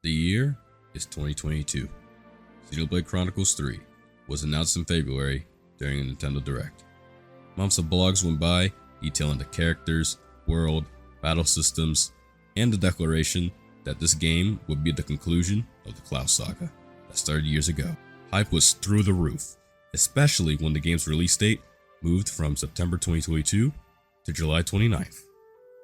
The year is 2022. Xenoblade Chronicles 3 was announced in February during a Nintendo Direct. Months of blogs went by detailing the characters, world, battle systems, and the declaration that this game would be the conclusion of the Klaus Saga that started years ago. Hype was through the roof, especially when the game's release date moved from September 2022 to July 29th.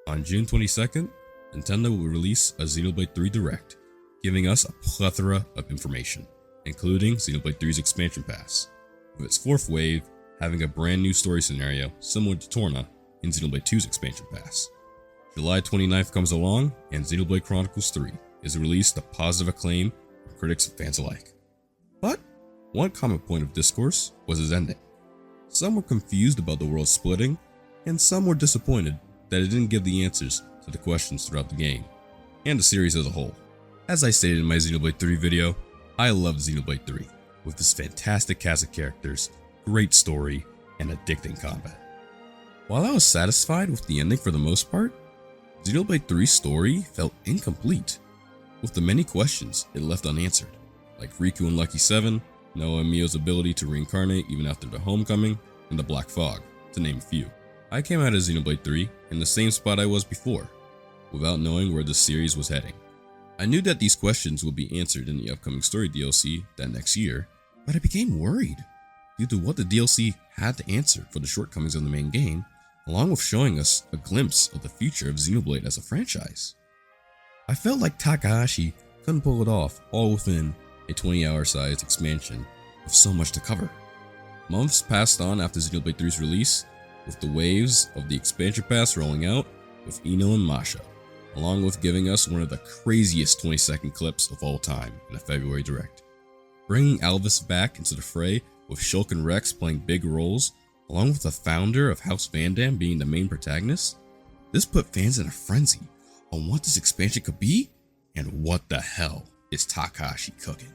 On June 22nd, Nintendo will release a Xenoblade 3 Direct, giving us a plethora of information, including Xenoblade 3's expansion pass, with its fourth wave having a brand new story scenario similar to Torna in Xenoblade 2's expansion pass. July 29th comes along, and Xenoblade Chronicles 3 is released to positive acclaim from critics and fans alike. But one common point of discourse was its ending. Some were confused about the world splitting, and some were disappointed that it didn't give the answers to the questions throughout the game, and the series as a whole. As I stated in my Xenoblade 3 video, I loved Xenoblade 3, with its fantastic cast of characters, great story, and addicting combat. While I was satisfied with the ending for the most part, Xenoblade 3's story felt incomplete, with the many questions it left unanswered, like Riku and Lucky 7, Noah and Mio's ability to reincarnate even after their homecoming, and the Black Fog, to name a few. I came out of Xenoblade 3 in the same spot I was before, without knowing where the series was heading. I knew that these questions would be answered in the upcoming story DLC that next year, but I became worried due to what the DLC had to answer for the shortcomings of the main game, along with showing us a glimpse of the future of Xenoblade as a franchise. I felt like Takahashi couldn't pull it off all within a 20-hour sized expansion with so much to cover. Months passed on after Xenoblade 3's release, with the waves of the expansion pass rolling out with Ino and Masha, along with giving us one of the craziest 20-second clips of all time in a February Direct. Bringing Alvis back into the fray with Shulk and Rex playing big roles, along with the founder of House Van Dam being the main protagonist, this put fans in a frenzy on what this expansion could be and what the hell is Takahashi cooking.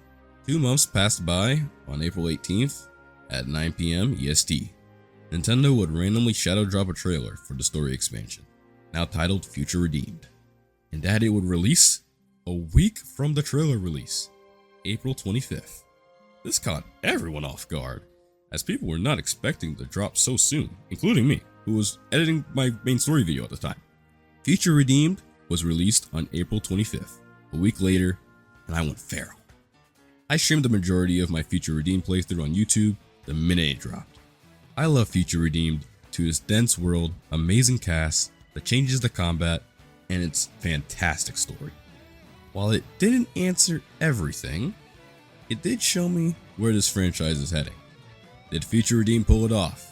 2 months passed by on April 18th at 9 PM EST. Nintendo would randomly shadow drop a trailer for the story expansion, now titled Future Redeemed, and that it would release a week from the trailer release, April 25th. This caught everyone off guard, as people were not expecting the drop so soon, including me, who was editing my main story video at the time. Future Redeemed was released on April 25th, a week later, and I went feral. I streamed the majority of my Future Redeemed playthrough on YouTube the minute it dropped. I love Future Redeemed to its dense world, amazing cast, the changes to combat, and its fantastic story. While it didn't answer everything, it did show me where this franchise is heading. Did Future Redeemed pull it off?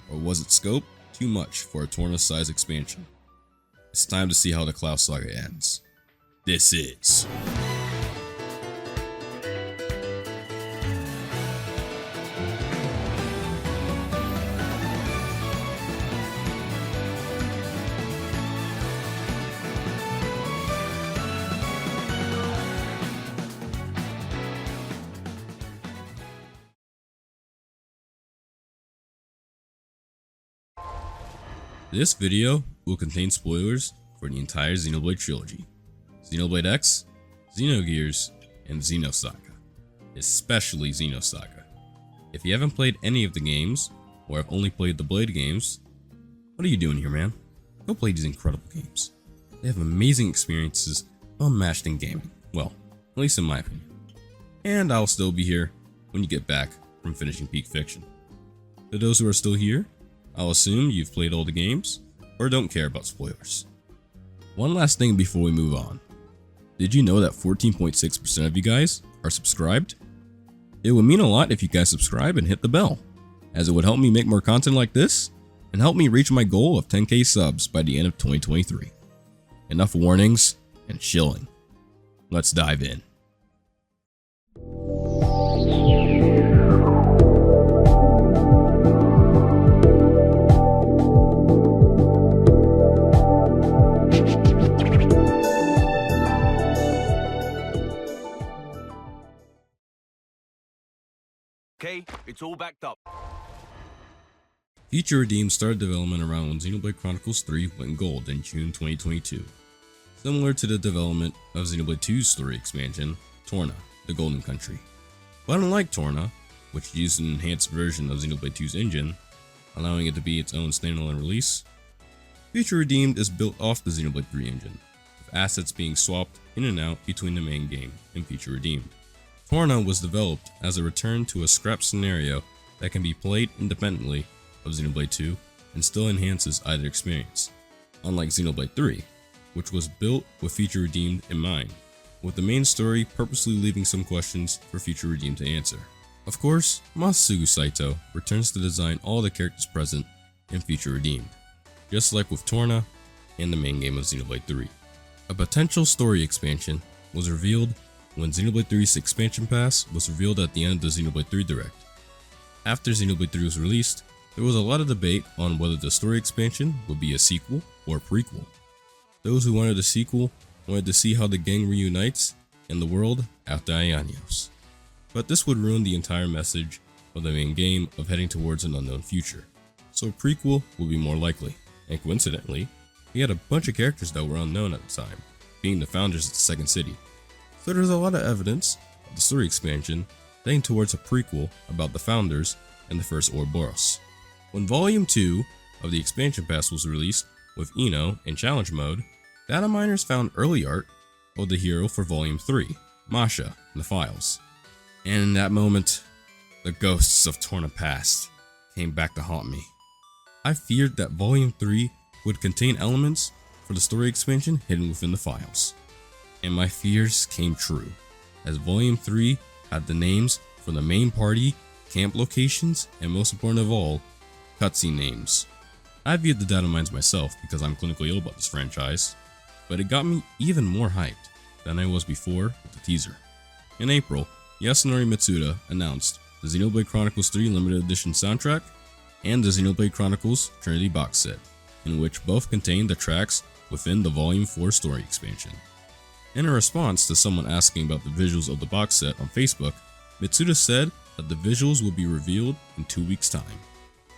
Or was its scope too much for a Torna-sized expansion? It's time to see how the Klaus Saga ends. This is... This video will contain spoilers for the entire Xenoblade trilogy, Xenoblade X, Xenogears, and Xenosaga, especially Xenosaga. If you haven't played any of the games, or have only played the Blade games, what are you doing here, man? Go play these incredible games. They have amazing experiences unmatched in gaming, well, at least in my opinion. And I'll still be here when you get back from finishing Peak Fiction. To those who are still here, I'll assume you've played all the games, or don't care about spoilers. One last thing before we move on. Did you know that 14.6% of you guys are subscribed? It would mean a lot if you guys subscribe and hit the bell, as it would help me make more content like this, and help me reach my goal of 10k subs by the end of 2023. Enough warnings and chilling. Let's dive in. Okay, it's all backed up. Future Redeemed started development around when Xenoblade Chronicles 3 went gold in June 2022. similar to the development of Xenoblade 2's story expansion, Torna, the Golden Country. But unlike Torna, which used an enhanced version of Xenoblade 2's engine, allowing it to be its own standalone release, Future Redeemed is built off the Xenoblade 3 engine, with assets being swapped in and out between the main game and Future Redeemed. Torna was developed as a return to a scrap scenario that can be played independently of Xenoblade 2 and still enhances either experience, unlike Xenoblade 3, which was built with Future Redeemed in mind, with the main story purposely leaving some questions for Future Redeemed to answer. Of course, Masasugu Saito returns to design all the characters present in Future Redeemed, just like with Torna and the main game of Xenoblade 3. A potential story expansion was revealed when Xenoblade 3's expansion pass was revealed at the end of the Xenoblade 3 Direct. After Xenoblade 3 was released, there was a lot of debate on whether the story expansion would be a sequel or a prequel. Those who wanted a sequel wanted to see how the gang reunites in the world after Aionios. But this would ruin the entire message of the main game of heading towards an unknown future, so a prequel would be more likely. And coincidentally, we had a bunch of characters that were unknown at the time, being the founders of the second city. So there's a lot of evidence of the story expansion heading towards a prequel about the founders and the first Ouroboros. When Volume 2 of the expansion pass was released with Ino in challenge mode, data miners found early art of the hero for Volume 3, Masha, in the files. And in that moment, the ghosts of Torna past came back to haunt me. I feared that Volume 3 would contain elements for the story expansion hidden within the files. And my fears came true, as Volume 3 had the names for the main party, camp locations, and most important of all, cutscene names. I viewed the data mines myself because I'm clinically ill about this franchise, but it got me even more hyped than I was before with the teaser. In April, Yasunori Mitsuda announced the Xenoblade Chronicles 3 Limited Edition soundtrack and the Xenoblade Chronicles Trinity box set, in which both contained the tracks within the Volume 4 story expansion. In a response to someone asking about the visuals of the box set on Facebook, Mitsuda said that the visuals would be revealed in 2 weeks' time.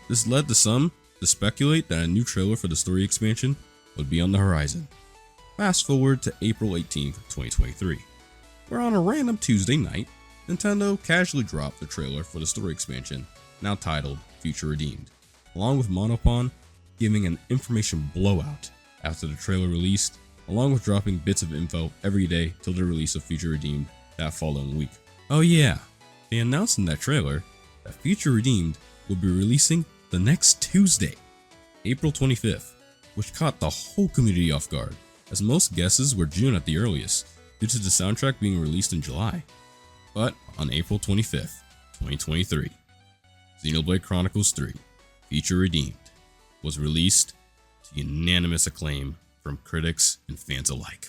This led to some to speculate that a new trailer for the story expansion would be on the horizon. Fast forward to April 18th, 2023, where on a random Tuesday night, Nintendo casually dropped the trailer for the story expansion, now titled Future Redeemed, along with Monopon giving an information blowout after the trailer released, along with dropping bits of info every day till the release of Future Redeemed that following week. Oh yeah, they announced in that trailer that Future Redeemed will be releasing the next Tuesday, April 25th, which caught the whole community off guard, as most guesses were June at the earliest, due to the soundtrack being released in July. But on April 25th, 2023, Xenoblade Chronicles 3 Future Redeemed was released to unanimous acclaim from critics and fans alike.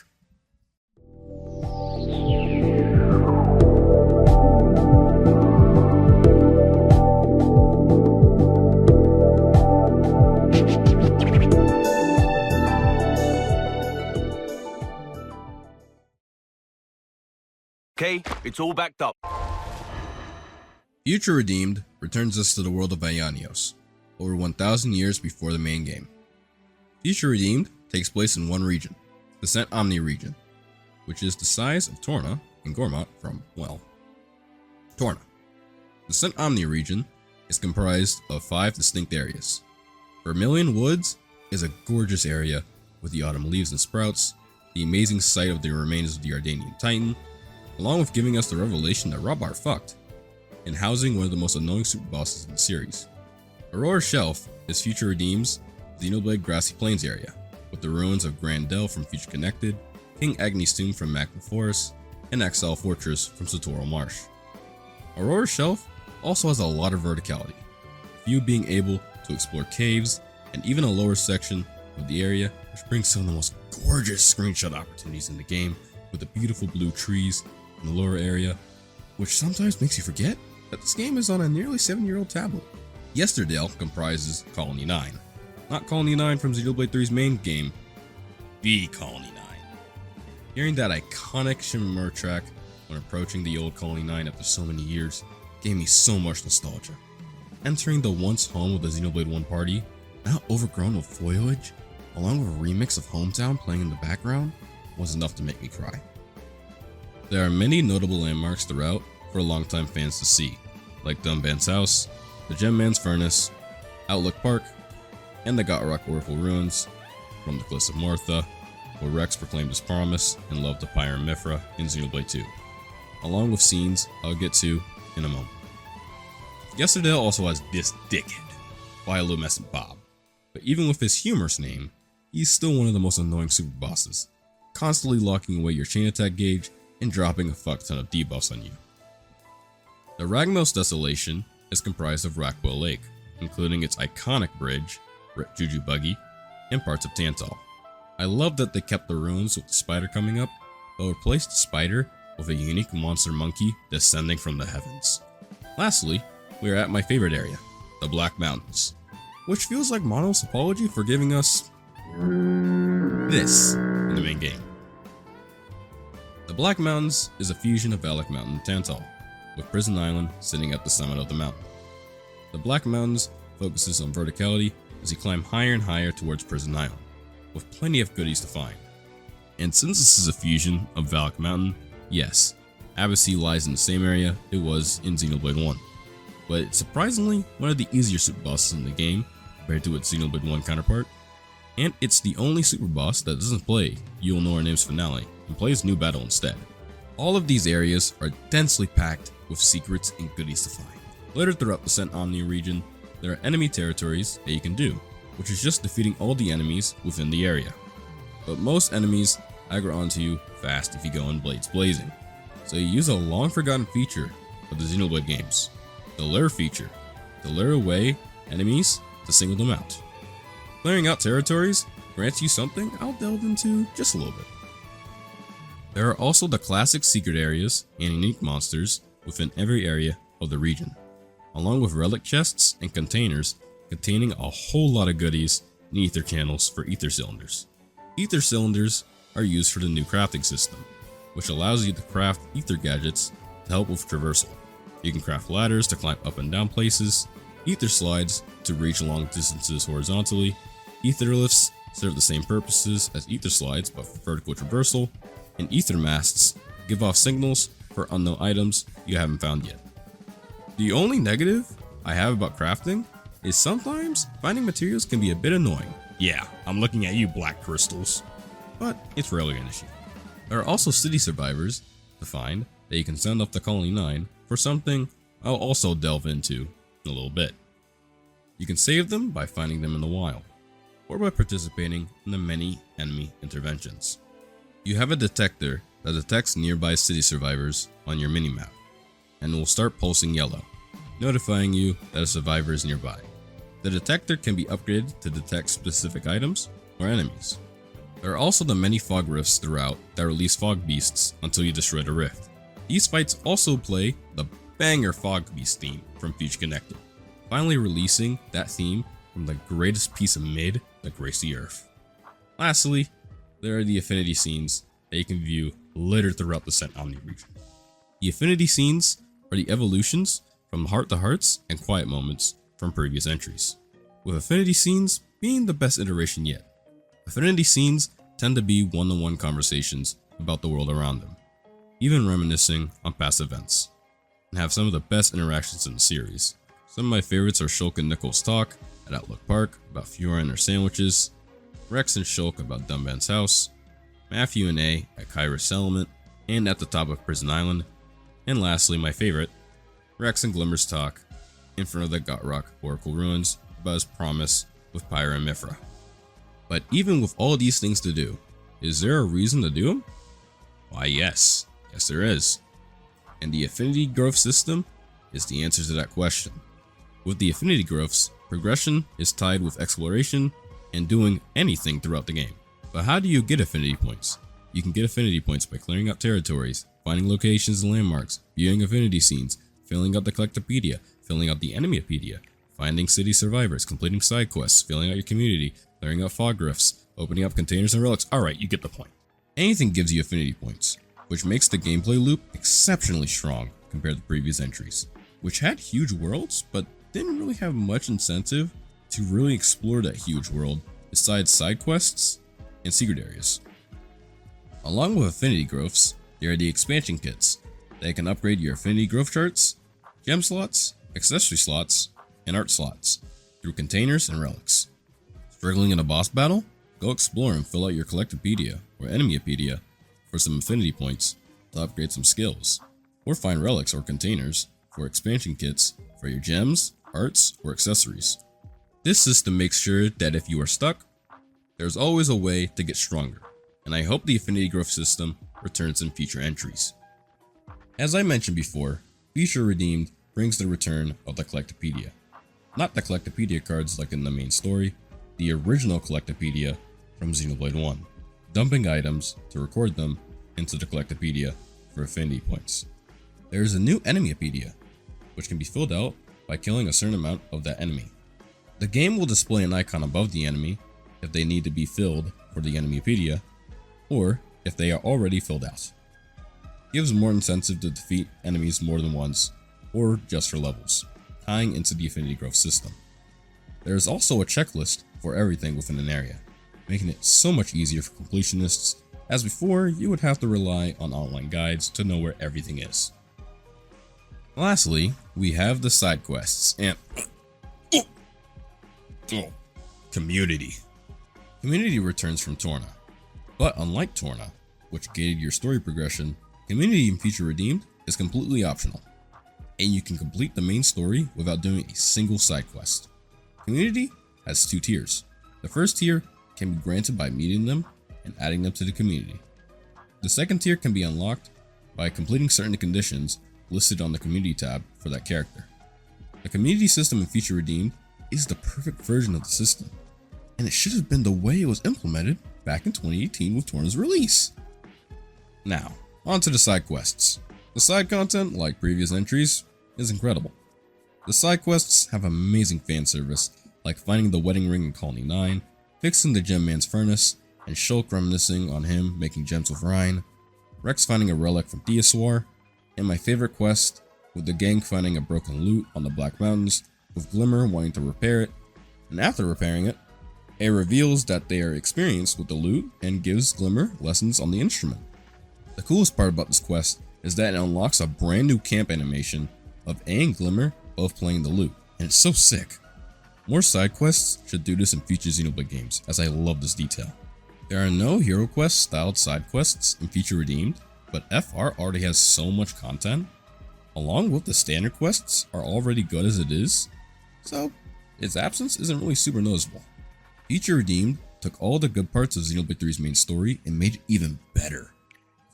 Okay, it's all backed up. Future Redeemed returns us to the world of Aionios, over 1,000 years before the main game. Future Redeemed takes place in one region, the Saint Omni region, which is the size of Torna and Gormott from, well, Torna. The Saint Omni region is comprised of 5 distinct areas. Vermilion Woods is a gorgeous area with the autumn leaves and sprouts, the amazing sight of the remains of the Ardanian Titan, along with giving us the revelation that Robart fucked, and housing one of the most annoying super bosses in the series. Aurora Shelf is Future Redeemed's Xenoblade Grassy Plains area, with the ruins of Grand Dell from Future Connected, King Agni's Tomb from Magma Forest, and Exile Fortress from Satoral Marsh. Aurora Shelf also has a lot of verticality, with you being able to explore caves and even a lower section of the area, which brings some of the most gorgeous screenshot opportunities in the game, with the beautiful blue trees in the lower area, which sometimes makes you forget that this game is on a nearly 7-year-old tablet. Yesterdale comprises Colony 9, not Colony 9 from Xenoblade 3's main game, the Colony 9. Hearing that iconic Shimamura track when approaching the old Colony 9 after so many years gave me so much nostalgia. Entering the once home of the Xenoblade 1 party, now overgrown with foliage, along with a remix of Hometown playing in the background, was enough to make me cry. There are many notable landmarks throughout for longtime fans to see, like Dunban's house, the Gem Man's Furnace, Outlook Park, and the Gotrock Oracle Ruins, from the Cliffs of Mortha, where Rex proclaimed his promise and love to Pyro and Mithra in Xenoblade 2, along with scenes I'll get to in a moment. Yesterdale also has this dickhead, Bioluminescent Bob, but even with his humorous name, he's still one of the most annoying super bosses, constantly locking away your chain attack gauge and dropping a fuck ton of debuffs on you. The Ragnos Desolation is comprised of Rackwell Lake, including its iconic bridge, Rip Juju Buggy, and parts of Tantal. I love that they kept the ruins with the spider coming up, but replaced the spider with a unique monster monkey descending from the heavens. Lastly, we are at my favorite area, the Black Mountains, which feels like Monolith's apology for giving us this in the main game. The Black Mountains is a fusion of Valak Mountain and Tantal, with Prison Island sitting at the summit of the mountain. The Black Mountains focuses on verticality as you climb higher and higher towards Prison Island, with plenty of goodies to find. And since this is a fusion of Valak Mountain, yes, Abbacy lies in the same area it was in Xenoblade 1, but it's surprisingly one of the easier super bosses in the game compared to its Xenoblade 1 counterpart, and it's the only super boss that doesn't play You'll Know Our Name's finale and plays New Battle instead. All of these areas are densely packed with secrets and goodies to find. Littered throughout the Cent Omni region, there are enemy territories that you can do, which is just defeating all the enemies within the area. But most enemies aggro onto you fast if you go in Blades Blazing, so you use a long forgotten feature of the Xenoblade games, the lure feature, to lure away enemies to single them out. Clearing out territories grants you something I'll delve into just a little bit. There are also the classic secret areas and unique monsters within every area of the region, along with relic chests and containers containing a whole lot of goodies and ether channels for ether cylinders. Ether cylinders are used for the new crafting system, which allows you to craft ether gadgets to help with traversal. You can craft ladders to climb up and down places, ether slides to reach long distances horizontally, ether lifts serve the same purposes as ether slides but for vertical traversal, and ether masts give off signals for unknown items you haven't found yet. The only negative I have about crafting is sometimes finding materials can be a bit annoying. Yeah, I'm looking at you, black crystals. But it's rarely an issue. There are also city survivors to find that you can send off to Colony 9 for something I'll also delve into in a little bit. You can save them by finding them in the wild, or by participating in the many enemy interventions. You have a detector that detects nearby city survivors on your minimap, and will start pulsing yellow, notifying you that a survivor is nearby. The detector can be upgraded to detect specific items or enemies. There are also the many fog rifts throughout that release fog beasts until you destroy the rift. These fights also play the banger fog beast theme from Future Connected, finally releasing that theme from the greatest piece of mid that graced the earth. Lastly, there are the affinity scenes that you can view littered throughout the Cent Omni region. The affinity scenes are the evolutions from heart to hearts and quiet moments from previous entries, with affinity scenes being the best iteration yet. Affinity scenes tend to be one-on-one conversations about the world around them, even reminiscing on past events, and have some of the best interactions in the series. Some of my favorites are Shulk and Nichols' talk at Outlook Park about Fiora and her sandwiches, Rex and Shulk about Dunban's house, Matthew and A at Kyra's settlement and at the top of Prison Island, and lastly my favorite, Rex and Glimmer's talk in front of the Gotrock Oracle Ruins about his promise with Pyro and Mithra. But even with all these things to do, is there a reason to do them? Why yes there is. And the affinity growth system is the answer to that question. With the affinity growths, progression is tied with exploration and doing anything throughout the game. But how do you get affinity points? You can get affinity points by clearing out territories, finding locations and landmarks, viewing affinity scenes, filling out the Collectopedia, filling out the Enemypedia, finding city survivors, completing side quests, filling out your community, clearing out fog rifts, opening up containers and relics. Alright, you get the point. Anything gives you affinity points, which makes the gameplay loop exceptionally strong compared to previous entries, which had huge worlds but didn't really have much incentive to really explore that huge world besides side quests and secret areas. Along with affinity growths, there are the expansion kits that can upgrade your affinity growth charts, gem slots, accessory slots, and art slots through containers and relics. Struggling in a boss battle? Go explore and fill out your Collectopedia or Enemyopedia for some affinity points to upgrade some skills, or find relics or containers for expansion kits for your gems, arts, or accessories. This system makes sure that if you are stuck, there's always a way to get stronger, and I hope the affinity growth system returns in future entries. As I mentioned before, Feature Redeemed brings the return of the Collectopedia. Not the Collectopedia cards like in the main story, the original Collectopedia from Xenoblade 1, dumping items to record them into the Collectopedia for affinity points. There is a new Enemyopedia, which can be filled out by killing a certain amount of that enemy. The game will display an icon above the enemy if they need to be filled for the Enemyopedia, or if they are already filled out. Gives more incentive to defeat enemies more than once, or just for levels, tying into the affinity growth system. There is also a checklist for everything within an area, making it so much easier for completionists, as before you would have to rely on online guides to know where everything is. Lastly, we have the side quests and Community. Community returns from Torna, but unlike Torna, which gated your story progression, Community in Feature Redeemed is completely optional, and you can complete the main story without doing a single side quest. Community has two tiers. The first tier can be granted by meeting them and adding them to the community. The second tier can be unlocked by completing certain conditions listed on the community tab for that character. The community system in Feature Redeemed is the perfect version of the system, and it should have been the way it was implemented back in 2018 with Torna's release. Now, on to the side quests. The side content, like previous entries, is incredible. The side quests have amazing fan service, like finding the wedding ring in Colony 9, fixing the Gem Man's furnace, and Shulk reminiscing on him making gems with Rhine, Rex finding a relic from Theosaur, and my favorite quest, with the gang finding a broken lute on the Black Mountains, with Glimmer wanting to repair it, and after repairing it, it reveals that they are experienced with the lute and gives Glimmer lessons on the instrument. The coolest part about this quest is that it unlocks a brand new camp animation of A and Glimmer both playing the lute, and it's so sick. More side quests should do this in future Xenoblade games, as I love this detail. There are no Hero Quest styled side quests in Feature Redeemed, but FR already has so much content, along with the standard quests are already good as it is, so its absence isn't really super noticeable. Feature Redeemed took all the good parts of Xenoblade 3's main story and made it even better.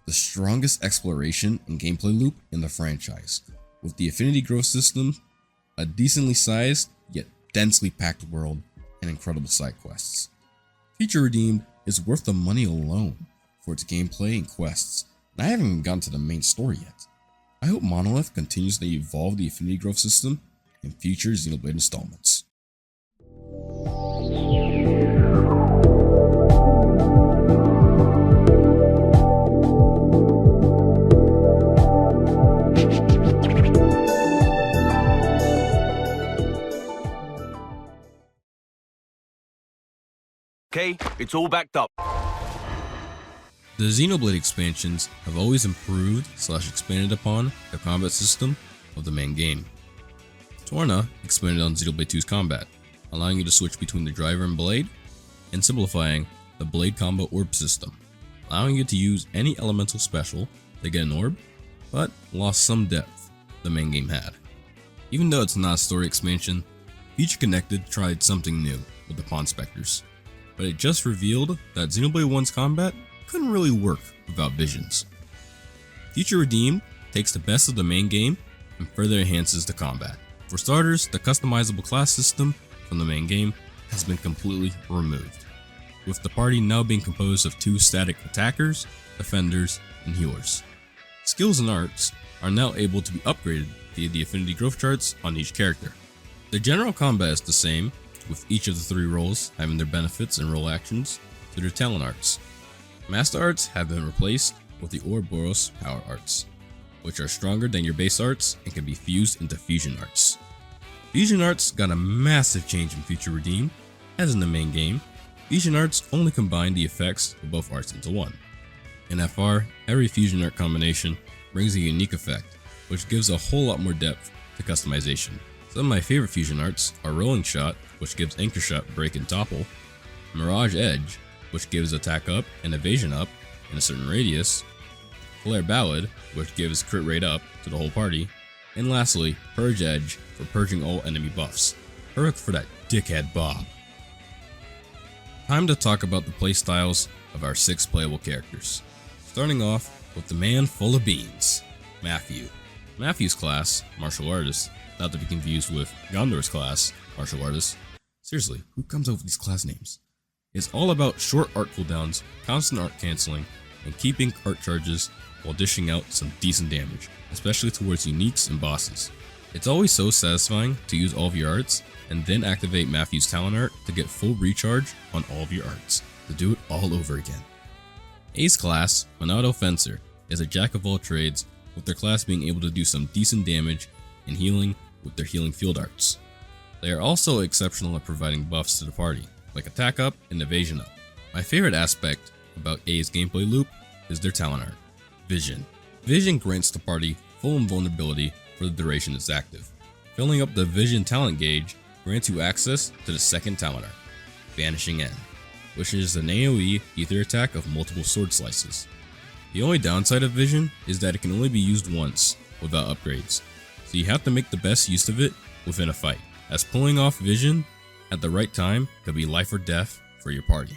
The strongest exploration and gameplay loop in the franchise, with the affinity growth system, a decently sized yet densely packed world, and incredible side quests. Feature Redeemed is worth the money alone for its gameplay and quests, and I haven't even gotten to the main story yet. I hope Monolith continues to evolve the affinity growth system in future Xenoblade installments. Okay, it's all backed up. The Xenoblade expansions have always improved/expanded upon the combat system of the main game. Torna expanded on Xenoblade 2's combat, allowing you to switch between the driver and blade, and simplifying the blade combo orb system, allowing you to use any elemental special to get an orb, but lost some depth the main game had. Even though it's not a story expansion, Feature Connected tried something new with the Pawn Specters, but it just revealed that Xenoblade 1's combat couldn't really work without visions. Feature Redeemed takes the best of the main game and further enhances the combat. For starters, the customizable class system from the main game has been completely removed, with the party now being composed of 2 static attackers, defenders, and healers. Skills and arts are now able to be upgraded via the affinity growth charts on each character. The general combat is the same, with each of the 3 roles having their benefits and role actions to their talent arts. Master arts have been replaced with the Ouroboros power arts, which are stronger than your base arts and can be fused into fusion arts. Fusion arts got a massive change in Feature Redeemed, as in the main game, fusion arts only combine the effects of both arts into one. In FR, every fusion art combination brings a unique effect, which gives a whole lot more depth to customization. Some of my favorite fusion arts are Rolling Shot, which gives Anchor Shot break and topple, Mirage Edge, which gives attack up and evasion up in a certain radius, Flare Ballad, which gives crit rate up to the whole party, and lastly, Purge Edge for purging all enemy buffs. Perfect for that dickhead Bob. Time to talk about the playstyles of our 6 playable characters. Starting off with the man full of beans, Matthew. Matthew's class, Martial Artist, not to be confused with Gondor's class, Martial Artist. Seriously, who comes up with these class names? It's all about short art cooldowns, constant art cancelling, and keeping art charges while dishing out some decent damage, especially towards uniques and bosses. It's always so satisfying to use all of your arts and then activate Matthew's talent art to get full recharge on all of your arts, to do it all over again. A's class, Monado Fencer, is a jack of all trades, with their class being able to do some decent damage and healing with their healing field arts. They are also exceptional at providing buffs to the party, like attack up and evasion up. My favorite aspect about A's gameplay loop is their talent art, Vision. Vision grants the party full invulnerability for the duration it's active. Filling up the Vision talent gauge grants you access to the second talent art, Vanishing End, which is an AoE ether attack of multiple sword slices. The only downside of Vision is that it can only be used once without upgrades, so you have to make the best use of it within a fight, as pulling off Vision at the right time could be life or death for your party.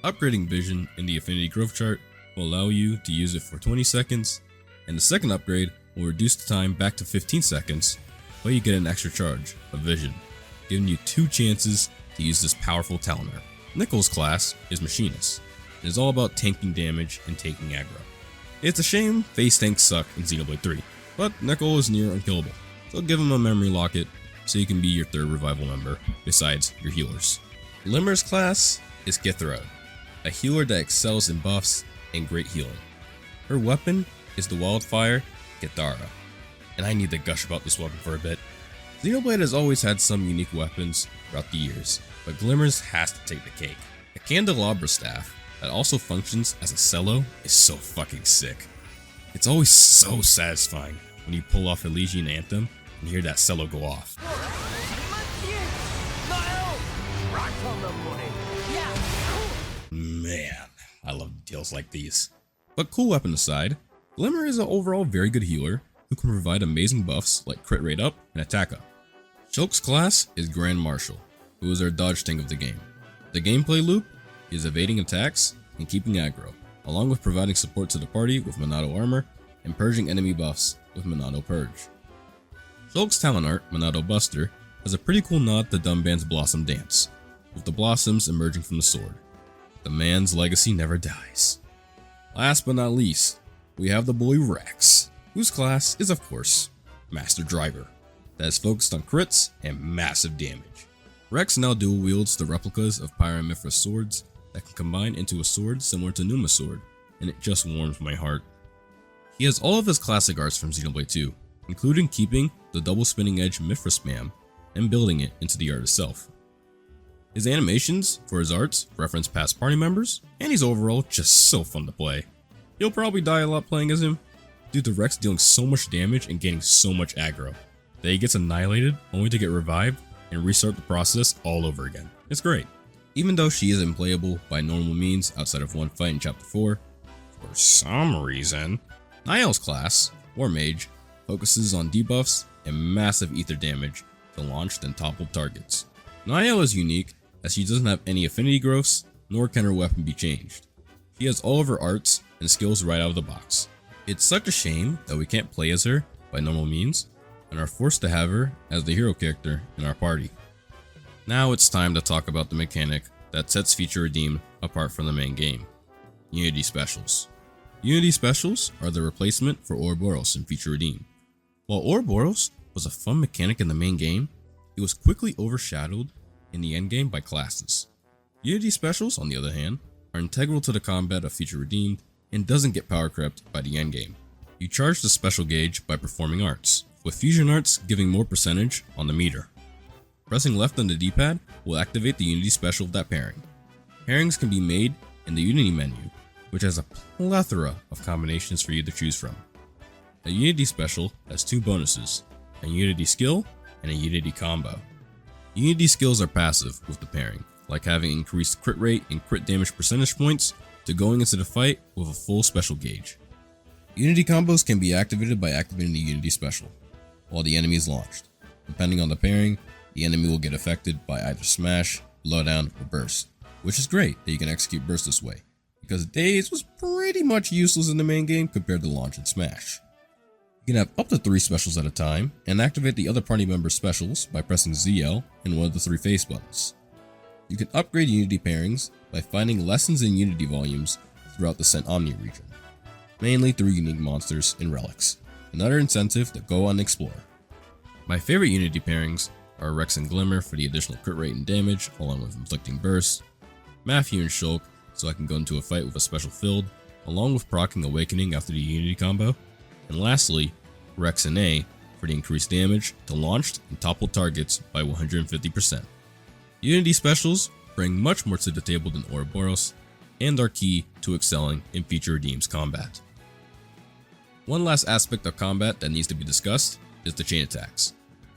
Upgrading Vision in the affinity growth chart will allow you to use it for 20 seconds, and the second upgrade will reduce the time back to 15 seconds, but you get an extra charge of Vision, giving you 2 chances to use this powerful talent art. Nickel's class is Machinist, and is all about tanking damage and taking aggro. It's a shame phase tanks suck in Xenoblade 3, but Nickel is near unkillable, so give him a memory locket so you can be your 3rd revival member besides your healers. Limmer's class is Githro, a healer that excels in buffs and great healing. Her weapon is the Wildfire Githara, and I need to gush about this weapon for a bit. Xenoblade has always had some unique weapons throughout the years, but Glimmer's has to take the cake. A candelabra staff that also functions as a cello is so fucking sick. It's always so satisfying when you pull off Elysian Anthem and hear that cello go off. Man, I love deals like these. But cool weapon aside, Glimmer is an overall very good healer who can provide amazing buffs like crit rate up and attack up. Shulk's class is Grand Marshal, who is our dodge tank of the game. The gameplay loop is evading attacks and keeping aggro, along with providing support to the party with Monado armor and purging enemy buffs with Monado Purge. Shulk's talent art, Monado Buster, has a pretty cool nod to Dunban's Blossom Dance, with the blossoms emerging from the sword. The man's legacy never dies. Last but not least, we have the boy Rex, whose class is of course Master Driver, that is focused on crits and massive damage. Rex now dual wields the replicas of Pyro and Mithras swords that can combine into a sword similar to Numa's sword, and it just warms my heart. He has all of his classic arts from Xenoblade 2, including keeping the double spinning edge Mithras spam and building it into the art itself. His animations for his arts reference past party members, and he's overall just so fun to play. You'll probably die a lot playing as him, due to Rex dealing so much damage and gaining so much aggro, that he gets annihilated only to get revived and restart the process all over again. It's great. Even though she is unplayable by normal means outside of one fight in Chapter 4, for some reason, Niall's class, War Mage, focuses on debuffs and massive ether damage to launched and toppled targets. Niall is unique as she doesn't have any affinity growths, nor can her weapon be changed. She has all of her arts and skills right out of the box. It's such a shame that we can't play as her by normal means, and are forced to have her as the hero character in our party. Now it's time to talk about the mechanic that sets Feature Redeemed apart from the main game, Unity Specials. Unity Specials are the replacement for Ouroboros in Feature Redeemed. While Ouroboros was a fun mechanic in the main game, it was quickly overshadowed in the endgame by classes. Unity Specials, on the other hand, are integral to the combat of Feature Redeemed and doesn't get power crept by the endgame. You charge the special gauge by performing arts, with fusion arts giving more percentage on the meter. Pressing left on the D-pad will activate the Unity Special of that pairing. Pairings can be made in the Unity menu, which has a plethora of combinations for you to choose from. A Unity Special has 2 bonuses, a Unity Skill and a Unity Combo. Unity Skills are passive with the pairing, like having increased crit rate and crit damage percentage points to going into the fight with a full special gauge. Unity Combos can be activated by activating the Unity Special while the enemy is launched. Depending on the pairing, the enemy will get affected by either Smash, Blowdown, or Burst, which is great that you can execute Burst this way, because Daze was pretty much useless in the main game compared to Launch and Smash. You can have up to 3 specials at a time, and activate the other party member's specials by pressing ZL and one of the 3 face buttons. You can upgrade Unity pairings by finding lessons in Unity volumes throughout the Cent Omni region, mainly through unique monsters and relics, another incentive to go and explore. My favorite Unity pairings are Rex and Glimmer for the additional crit rate and damage along with inflicting burst, Matthew and Shulk so I can go into a fight with a special field, along with proccing Awakening after the Unity combo, and lastly, Rex and A for the increased damage to launched and toppled targets by 150%. Unity specials bring much more to the table than Ouroboros, and are key to excelling in Feature Redeemed's combat. One last aspect of combat that needs to be discussed is the chain attacks.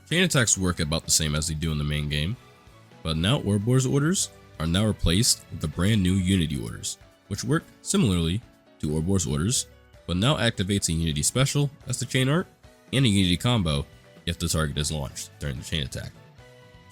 Chain attacks work about the same as they do in the main game, but now Ouroboros orders are now replaced with the brand new Unity orders, which work similarly to Ouroboros orders, but now activates a Unity special as the chain art and a Unity combo if the target is launched during the chain attack.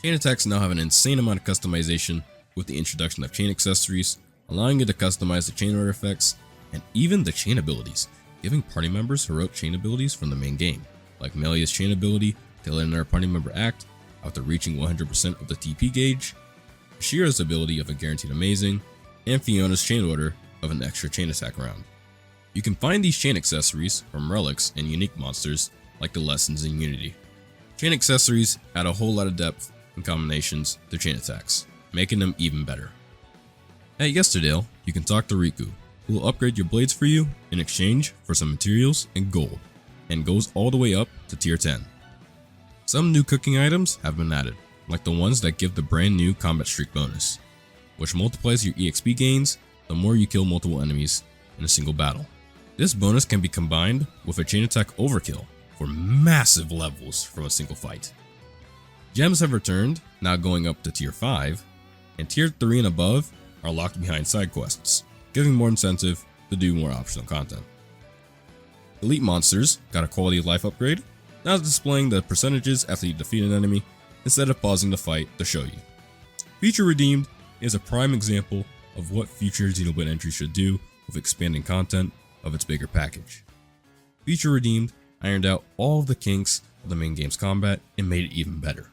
Chain attacks now have an insane amount of customization with the introduction of chain accessories, allowing you to customize the chain art effects and even the chain abilities, giving party members heroic chain abilities from the main game, like Melia's chain ability to let another party member act after reaching 100% of the TP gauge, Shira's ability of a guaranteed amazing, and Fiona's chain order of an extra chain attack round. You can find these chain accessories from relics and unique monsters like the lessons in Unity. Chain accessories add a whole lot of depth and combinations to chain attacks, making them even better. At Yesterdale, you can talk to Riku, who will upgrade your blades for you in exchange for some materials and gold, and goes all the way up to tier 10. Some new cooking items have been added, like the ones that give the brand new combat streak bonus, which multiplies your EXP gains the more you kill multiple enemies in a single battle. This bonus can be combined with a chain attack overkill for massive levels from a single fight. Gems have returned, now going up to tier 5, and tier 3 and above are locked behind side quests, giving more incentive to do more optional content. Elite monsters got a quality of life upgrade, now displaying the percentages after you defeat an enemy instead of pausing the fight to show you. Feature Redeemed is a prime example of what future Xenoblade entries should do with expanding content of its bigger package. Feature Redeemed ironed out all of the kinks of the main game's combat and made it even better.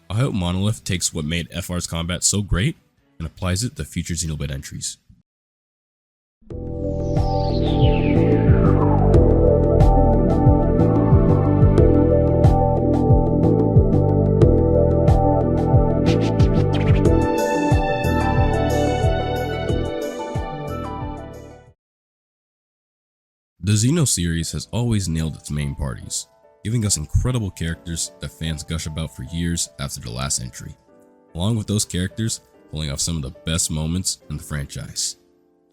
I hope Monolith takes what made FR's combat so great and applies it to future Xenoblade entries. The Xeno series has always nailed its main parties, giving us incredible characters that fans gush about for years after the last entry, along with those characters pulling off some of the best moments in the franchise.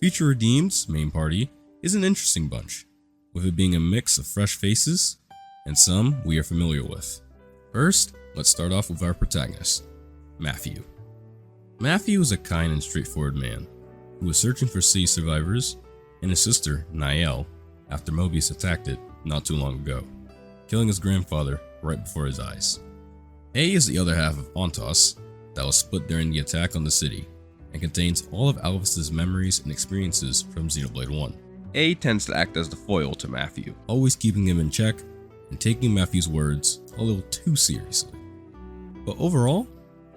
Feature Redeemed's main party is an interesting bunch, with it being a mix of fresh faces and some we are familiar with. First, let's start off with our protagonist, Matthew. Matthew is a kind and straightforward man who was searching for sea survivors and his sister, Nael, after Mobius attacked it not too long ago, killing his grandfather right before his eyes. A is the other half of Ontos that was split during the attack on the city and contains all of Alvis's memories and experiences from Xenoblade 1. A tends to act as the foil to Matthew, always keeping him in check and taking Matthew's words a little too seriously. But overall,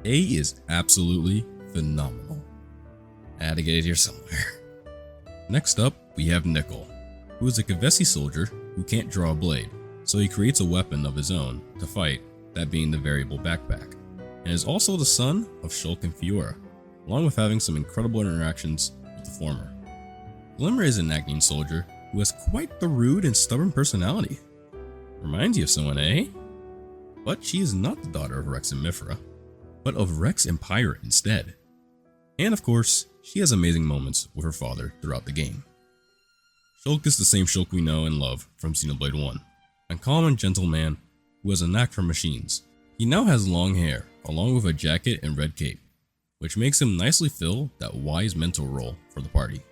A is absolutely phenomenal. I had to get it here somewhere. Next up, we have Nickel, who is a Kavesi soldier who can't draw a blade, so he creates a weapon of his own to fight, that being the variable backpack, and is also the son of Shulk and Fiora, along with having some incredible interactions with the former. Glimmer is an Agnian soldier who has quite the rude and stubborn personality. Reminds you of someone, eh? But she is not the daughter of Rex and Mifra, but of Rex and Pyro instead. And of course, she has amazing moments with her father throughout the game. Shulk is the same Shulk we know and love from Xenoblade 1, a calm and gentle man who has a knack for machines. He now has long hair, along with a jacket and red cape, which makes him nicely fill that wise mentor role for the party.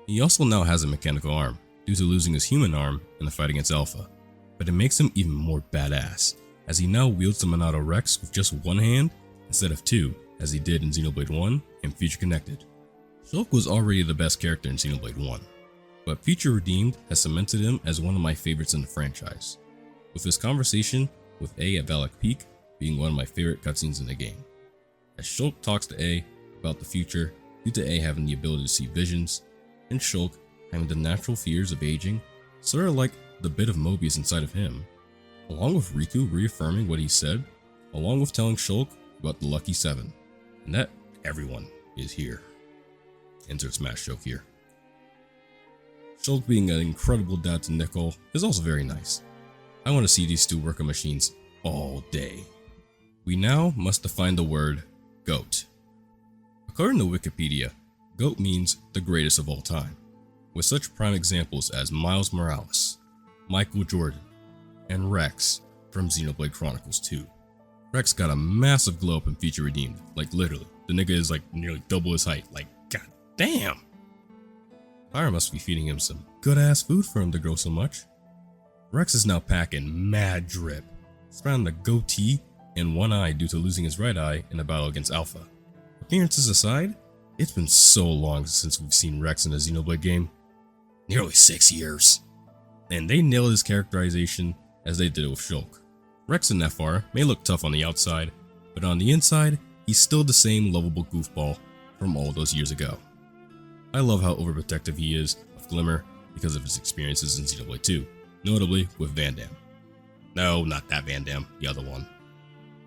He also now has a mechanical arm, due to losing his human arm in the fight against Alpha, but it makes him even more badass, as he now wields the Monado Rex with just one hand instead of two, as he did in Xenoblade 1 and Future Connected. Shulk was already the best character in Xenoblade 1, but Future Redeemed has cemented him as one of my favorites in the franchise, with his conversation with A at Valak Peak being one of my favorite cutscenes in the game. As Shulk talks to A about the future due to A having the ability to see visions, and Shulk having the natural fears of aging, sort of like the bit of Mobius inside of him, along with Riku reaffirming what he said, along with telling Shulk about the Lucky 7, and that everyone is here. Insert smash joke here. Shulk being an incredible dad to Nicole is also very nice. I want to see these two work on machines all day. We now must define the word GOAT. According to Wikipedia, GOAT means the greatest of all time, with such prime examples as Miles Morales, Michael Jordan, and Rex from Xenoblade Chronicles 2. Rex got a massive glow up in Future Redeemed, like literally, the nigga is like nearly double his height, like god damn! Pyro must be feeding him some good ass food for him to grow so much. Rex is now packing mad drip, sprouting a goatee and one eye due to losing his right eye in a battle against Alpha. Appearances aside, it's been so long since we've seen Rex in a Xenoblade game. Nearly 6 years. And they nailed his characterization as they did with Shulk. Rex in FR may look tough on the outside, but on the inside, he's still the same lovable goofball from all those years ago. I love how overprotective he is of Glimmer because of his experiences in Xenoblade 2, notably with Van Damme. No, not that Van Damme, the other one.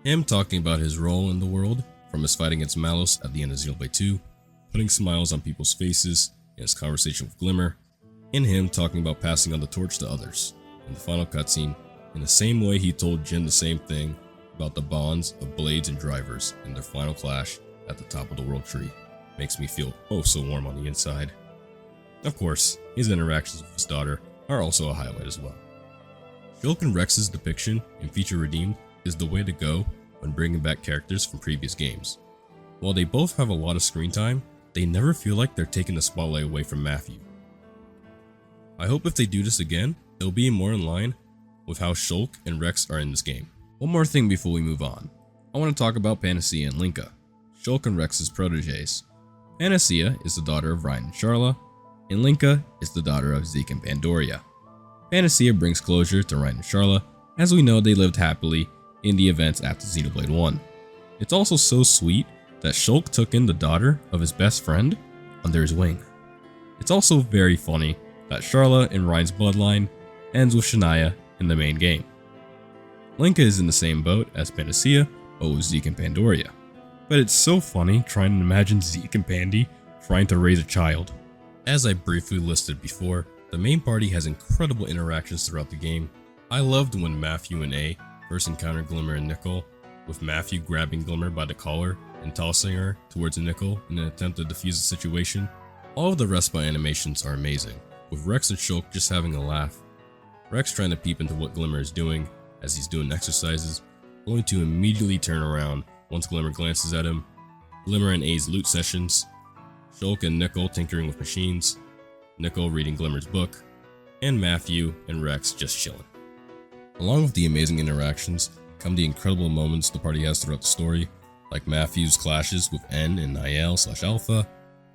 Him talking about his role in the world, from his fight against Malos at the end of Xenoblade 2, putting smiles on people's faces in his conversation with Glimmer, and him talking about passing on the torch to others in the final cutscene, in the same way he told Jin the same thing about the bonds of Blades and Drivers in their final clash at the top of the world tree. Makes me feel oh so warm on the inside. Of course, his interactions with his daughter are also a highlight as well. Shulk and Rex's depiction in Future Redeemed is the way to go when bringing back characters from previous games. While they both have a lot of screen time, they never feel like they're taking the spotlight away from Matthew. I hope if they do this again, it'll be more in line with how Shulk and Rex are in this game. One more thing before we move on. I want to talk about Panacea and Linka, Shulk and Rex's proteges. Panacea is the daughter of Ryan and Sharla, and Linka is the daughter of Zeke and Pandoria. Panacea brings closure to Ryan and Sharla, as we know they lived happily in the events after Xenoblade 1. It's also so sweet that Shulk took in the daughter of his best friend under his wing. It's also very funny that Sharla and Ryan's bloodline ends with Shania in the main game. Linka is in the same boat as Panacea, but with Zeke and Pandoria. But it's so funny trying to imagine Zeke and Pandy trying to raise a child. As I briefly listed before, the main party has incredible interactions throughout the game. I loved when Matthew and A first encountered Glimmer and Nicole, with Matthew grabbing Glimmer by the collar and tossing her towards Nicole in an attempt to defuse the situation. All of the Respa animations are amazing, with Rex and Shulk just having a laugh. Rex trying to peep into what Glimmer is doing as he's doing exercises, only to immediately turn around once Glimmer glances at him. Glimmer and A's loot sessions, Shulk and Nicole tinkering with machines, Nicole reading Glimmer's book, and Matthew and Rex just chilling. Along with the amazing interactions come the incredible moments the party has throughout the story, like Matthew's clashes with N and Niall/Alpha,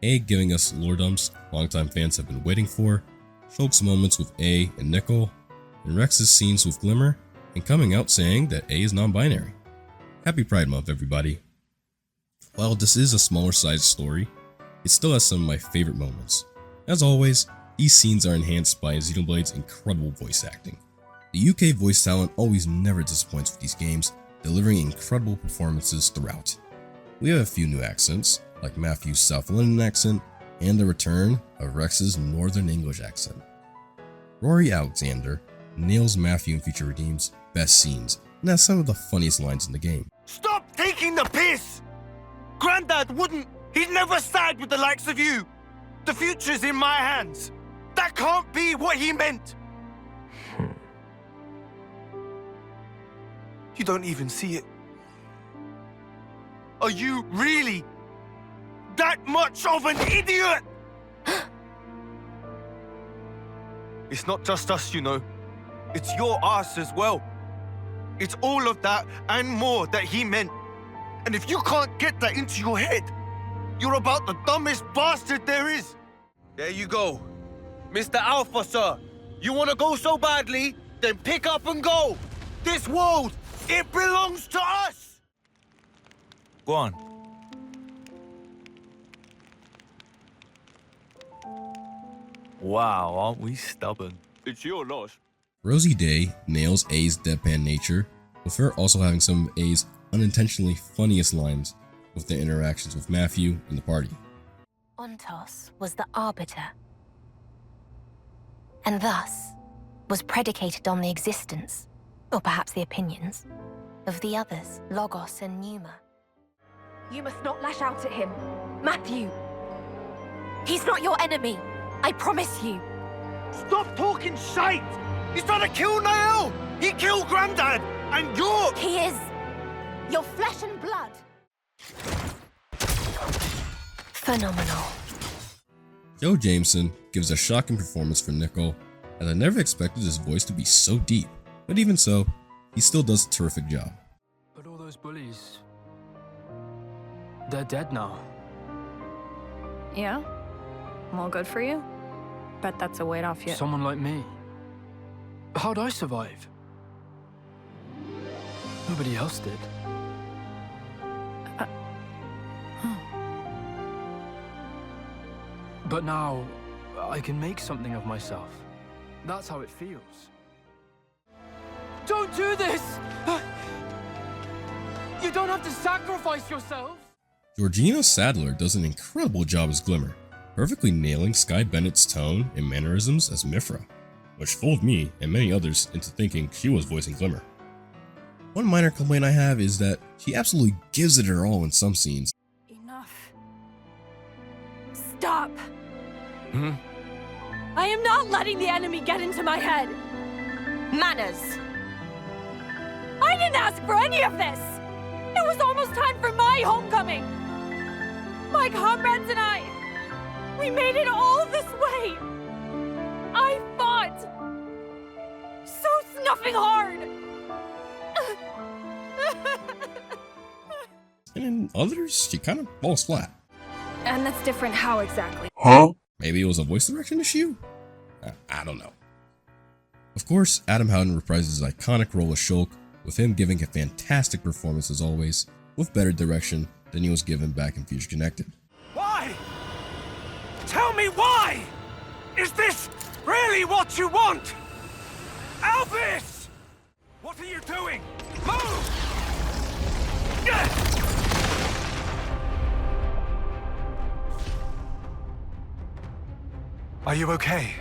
A giving us lore dumps longtime fans have been waiting for, Shulk's moments with A and Nicole, and Rex's scenes with Glimmer, and coming out saying that A is non-binary. Happy Pride Month, everybody. While this is a smaller sized story, it still has some of my favorite moments. As always, these scenes are enhanced by Xenoblade's incredible voice acting. The UK voice talent always never disappoints with these games, delivering incredible performances throughout. We have a few new accents, like Matthew's South London accent, and the return of Rex's Northern English accent. Rory Alexander nails Matthew in Future Redeemed's best scenes, and has some of the funniest lines in the game. Stop taking the piss! Granddad wouldn't. He'd never side with the likes of you. The future's in my hands. That can't be what he meant! You don't even see it. Are you really that much of an idiot? It's not just us, you know. It's your ass as well. It's all of that and more that he meant. And if you can't get that into your head, you're about the dumbest bastard there is. There you go. Mr. Alpha, sir. You want to go so badly? Then pick up and go. This world, it belongs to us. Go on. Wow, aren't we stubborn? It's your loss. Rosie Day nails A's deadpan nature, with her also having some of A's unintentionally funniest lines with their interactions with Matthew and the party. Ontos was the arbiter, and thus was predicated on the existence, or perhaps the opinions, of the others, Logos and Pneuma. You must not lash out at him. Matthew! He's not your enemy, I promise you. Stop talking shite! He's trying to kill Niall! He killed Grandad! And you're... He is your flesh and blood. Phenomenal. Joe Jameson gives a shocking performance for Nickel, as I never expected his voice to be so deep, but even so, he still does a terrific job. But all those bullies, they're dead now. Yeah? Well, good for you. Bet that's a weight off you. Someone like me. How'd I survive? Nobody else did. But now, I can make something of myself. That's how it feels. Don't do this! You don't have to sacrifice yourself! Georgina Sadler does an incredible job as Glimmer, perfectly nailing Sky Bennett's tone and mannerisms as Mifra, which fooled me and many others into thinking she was voicing Glimmer. One minor complaint I have is that she absolutely gives it her all in some scenes. Enough. Stop! Hmm? I am not letting the enemy get into my head! Manners. I didn't ask for any of this! It was almost time for my homecoming! My comrades and I, we made it all this way! I fought! So snuffing hard! And in others, she kind of falls flat. And that's different how exactly? Maybe it was a voice direction issue? I don't know. Of course, Adam Howden reprises his iconic role as Shulk, with him giving a fantastic performance as always, with better direction than he was given back in Future Connected. Why? Tell me why! Is this really what you want? Alvis! What are you doing? Move! Are you okay?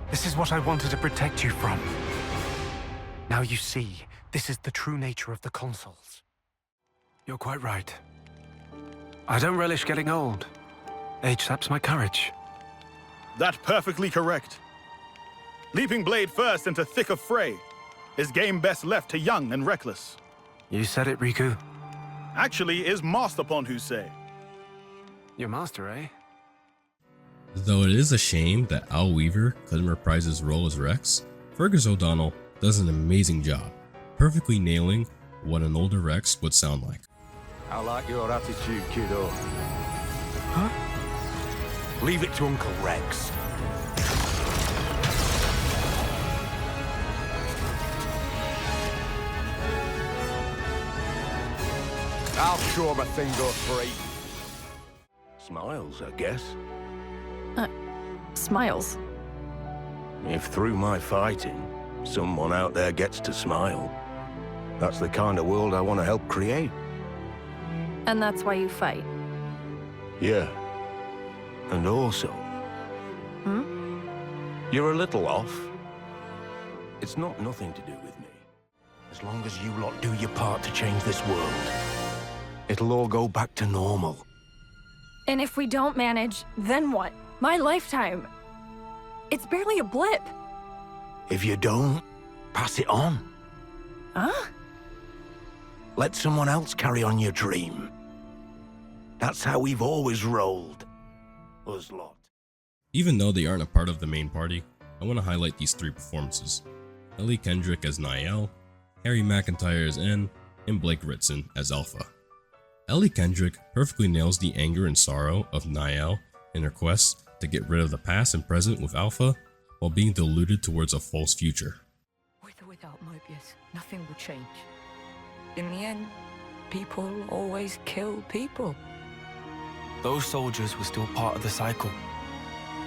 This is what I wanted to protect you from. Now you see, this is the true nature of the consoles. You're quite right. I don't relish getting old. Age saps my courage. That's perfectly correct. Leaping blade first into thick of fray is game best left to young and reckless. You said it, Riku. Actually, is master upon who say. Your master, eh? Though it is a shame that Al Weaver couldn't reprise his role as Rex, Fergus O'Donnell does an amazing job, perfectly nailing what an older Rex would sound like. I like your attitude, kiddo. Huh? Leave it to Uncle Rex. I'll show him a thing or three. Smiles, I guess. Smiles. If through my fighting, someone out there gets to smile, that's the kind of world I want to help create. And that's why you fight. Yeah. And also... You're a little off. It's not nothing to do with me. As long as you lot do your part to change this world, it'll all go back to normal. And if we don't manage, then what? My lifetime. It's barely a blip. If you don't, pass it on. Huh? Let someone else carry on your dream. That's how we've always rolled, us lot. Even though they aren't a part of the main party, I want to highlight these 3 performances. Ellie Kendrick as Niall, Harry McIntyre as N, and Blake Ritson as Alpha. Ellie Kendrick perfectly nails the anger and sorrow of Niall in her quest to get rid of the past and present with Alpha while being deluded towards a false future. With or without Mobius, nothing will change. In the end, people always kill people. Those soldiers were still part of the cycle.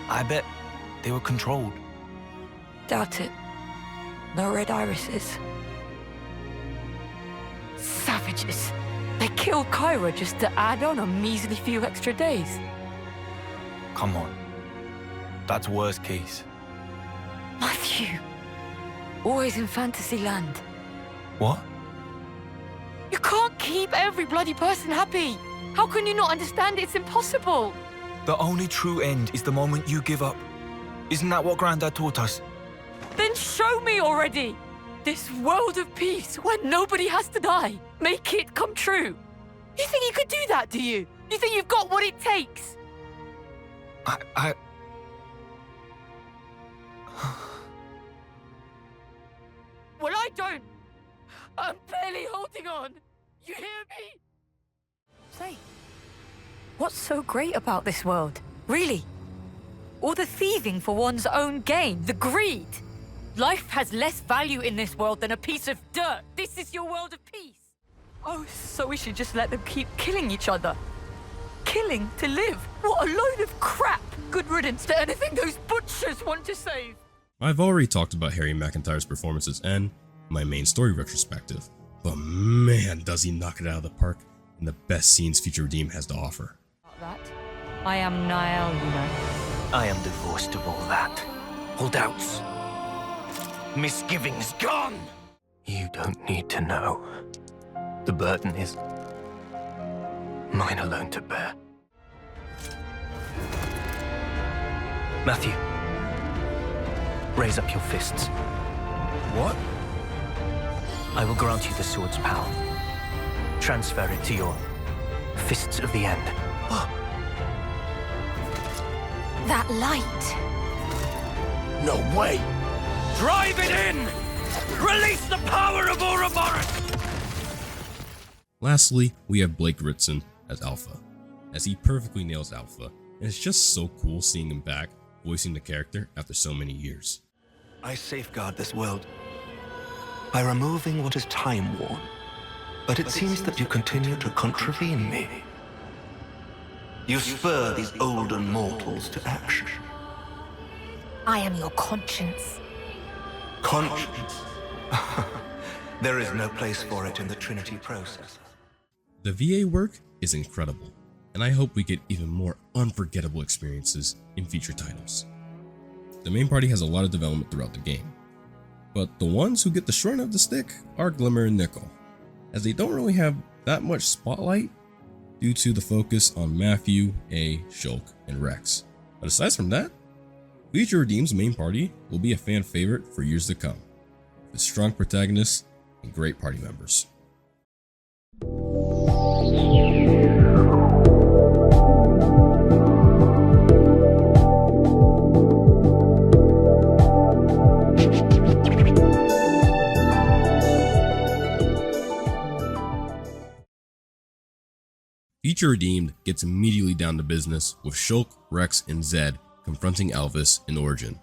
I bet they were controlled. Doubt it. No red irises. Savages. They killed Kyra just to add on a measly few extra days. Come on. That's worst case. Matthew. Always in fantasy land. What? You can't keep every bloody person happy. How can you not understand it's impossible? The only true end is the moment you give up. Isn't that what Grandad taught us? Then show me already! This world of peace where nobody has to die. Make it come true. You think you could do that, do you? You think you've got what it takes? Well, I don't. I'm barely holding on. You hear me? Say, what's so great about this world? Really? All the thieving for one's own gain, the greed. Life has less value in this world than a piece of dirt. This is your world of peace. Oh, so we should just let them keep killing each other. Killing to live. What a load of crap. Good riddance to anything those butchers want to save. I've already talked about Harry McIntyre's performance as N in my main story retrospective, but man does he knock it out of the park in the best scenes Future Redeem has to offer. That. I am Niall, you know. I am divorced of all that. All doubts. Misgivings gone! You don't need to know. The burden is mine alone to bear. Matthew, raise up your fists. What? I will grant you the sword's power. Transfer it to your fists of the end. That light. No way! Drive it in! Release the power of Ouroboros! Lastly, we have Blake Ritson as Alpha, as he perfectly nails Alpha, and it's just so cool seeing him back voicing the character after so many years. I safeguard this world by removing what is time-worn, but it seems that you continue to contravene me. You spur these olden mortals to action. I am your conscience. Conscience? There is no place for it in the Trinity process. The VA work is incredible, and I hope we get even more unforgettable experiences in future titles. The main party has a lot of development throughout the game, but the ones who get the short end of the stick are Glimmer and Nickel, as they don't really have that much spotlight due to the focus on Matthew, A, Shulk, and Rex. But aside from that, Future Redeem's main party will be a fan favorite for years to come, with strong protagonists and great party members. Future Redeemed gets immediately down to business with Shulk, Rex, and Zed confronting Alvis in Origin.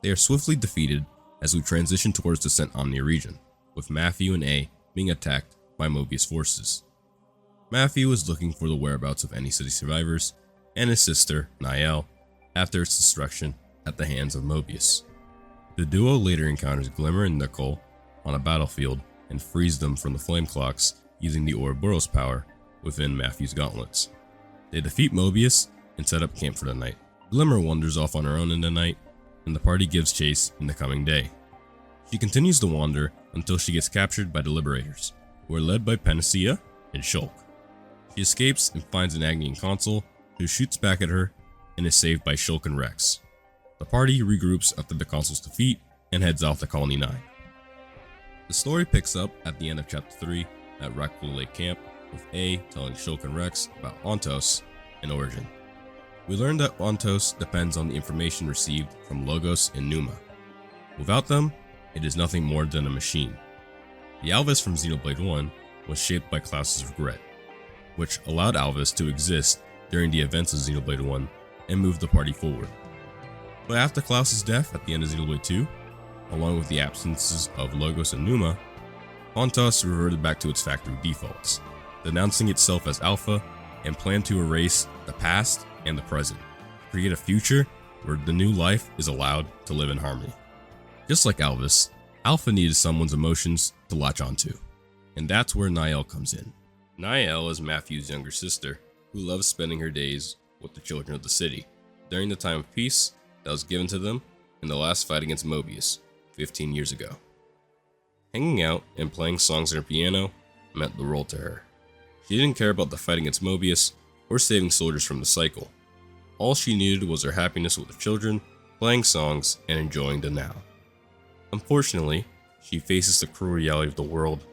They are swiftly defeated as we transition towards the Cent Omnia region, with Matthew and A being attacked by Mobius forces. Matthew is looking for the whereabouts of any city survivors and his sister, Niall, after its destruction at the hands of Mobius. The duo later encounters Glimmer and Nickel on a battlefield and frees them from the flame clocks using the Ouroboros power within Matthew's gauntlets. They defeat Mobius and set up camp for the night. Glimmer wanders off on her own in the night, and the party gives chase in the coming day. She continues to wander until she gets captured by the Liberators, who are led by Panacea and Shulk. She escapes and finds an Agnian consul, who shoots back at her and is saved by Shulk and Rex. The party regroups after the console's defeat and heads off to Colony 9. The story picks up at the end of Chapter 3 at Raccoon Lake Camp, with A telling Shulk and Rex about Ontos and Origin. We learn that Ontos depends on the information received from Logos and Numa. Without them, it is nothing more than a machine. The Alvis from Xenoblade 1 was shaped by Klaus's regret, which allowed Alvis to exist during the events of Xenoblade 1 and move the party forward. But after Klaus's death at the end of Xenoblade 2, along with the absences of Logos and Numa, Ontos reverted back to its factory defaults, denouncing itself as Alpha and planned to erase the past and the present, to create a future where the new life is allowed to live in harmony. Just like Alvis, Alpha needed someone's emotions to latch onto, and that's where Niall comes in. Niall is Matthew's younger sister, who loves spending her days with the children of the city, during the time of peace that was given to them in the last fight against Mobius 15 years ago. Hanging out and playing songs on her piano meant the world to her. She didn't care about the fight against Mobius or saving soldiers from the cycle. All she needed was her happiness with the children, playing songs, and enjoying the now. Unfortunately, she faces the cruel reality of the world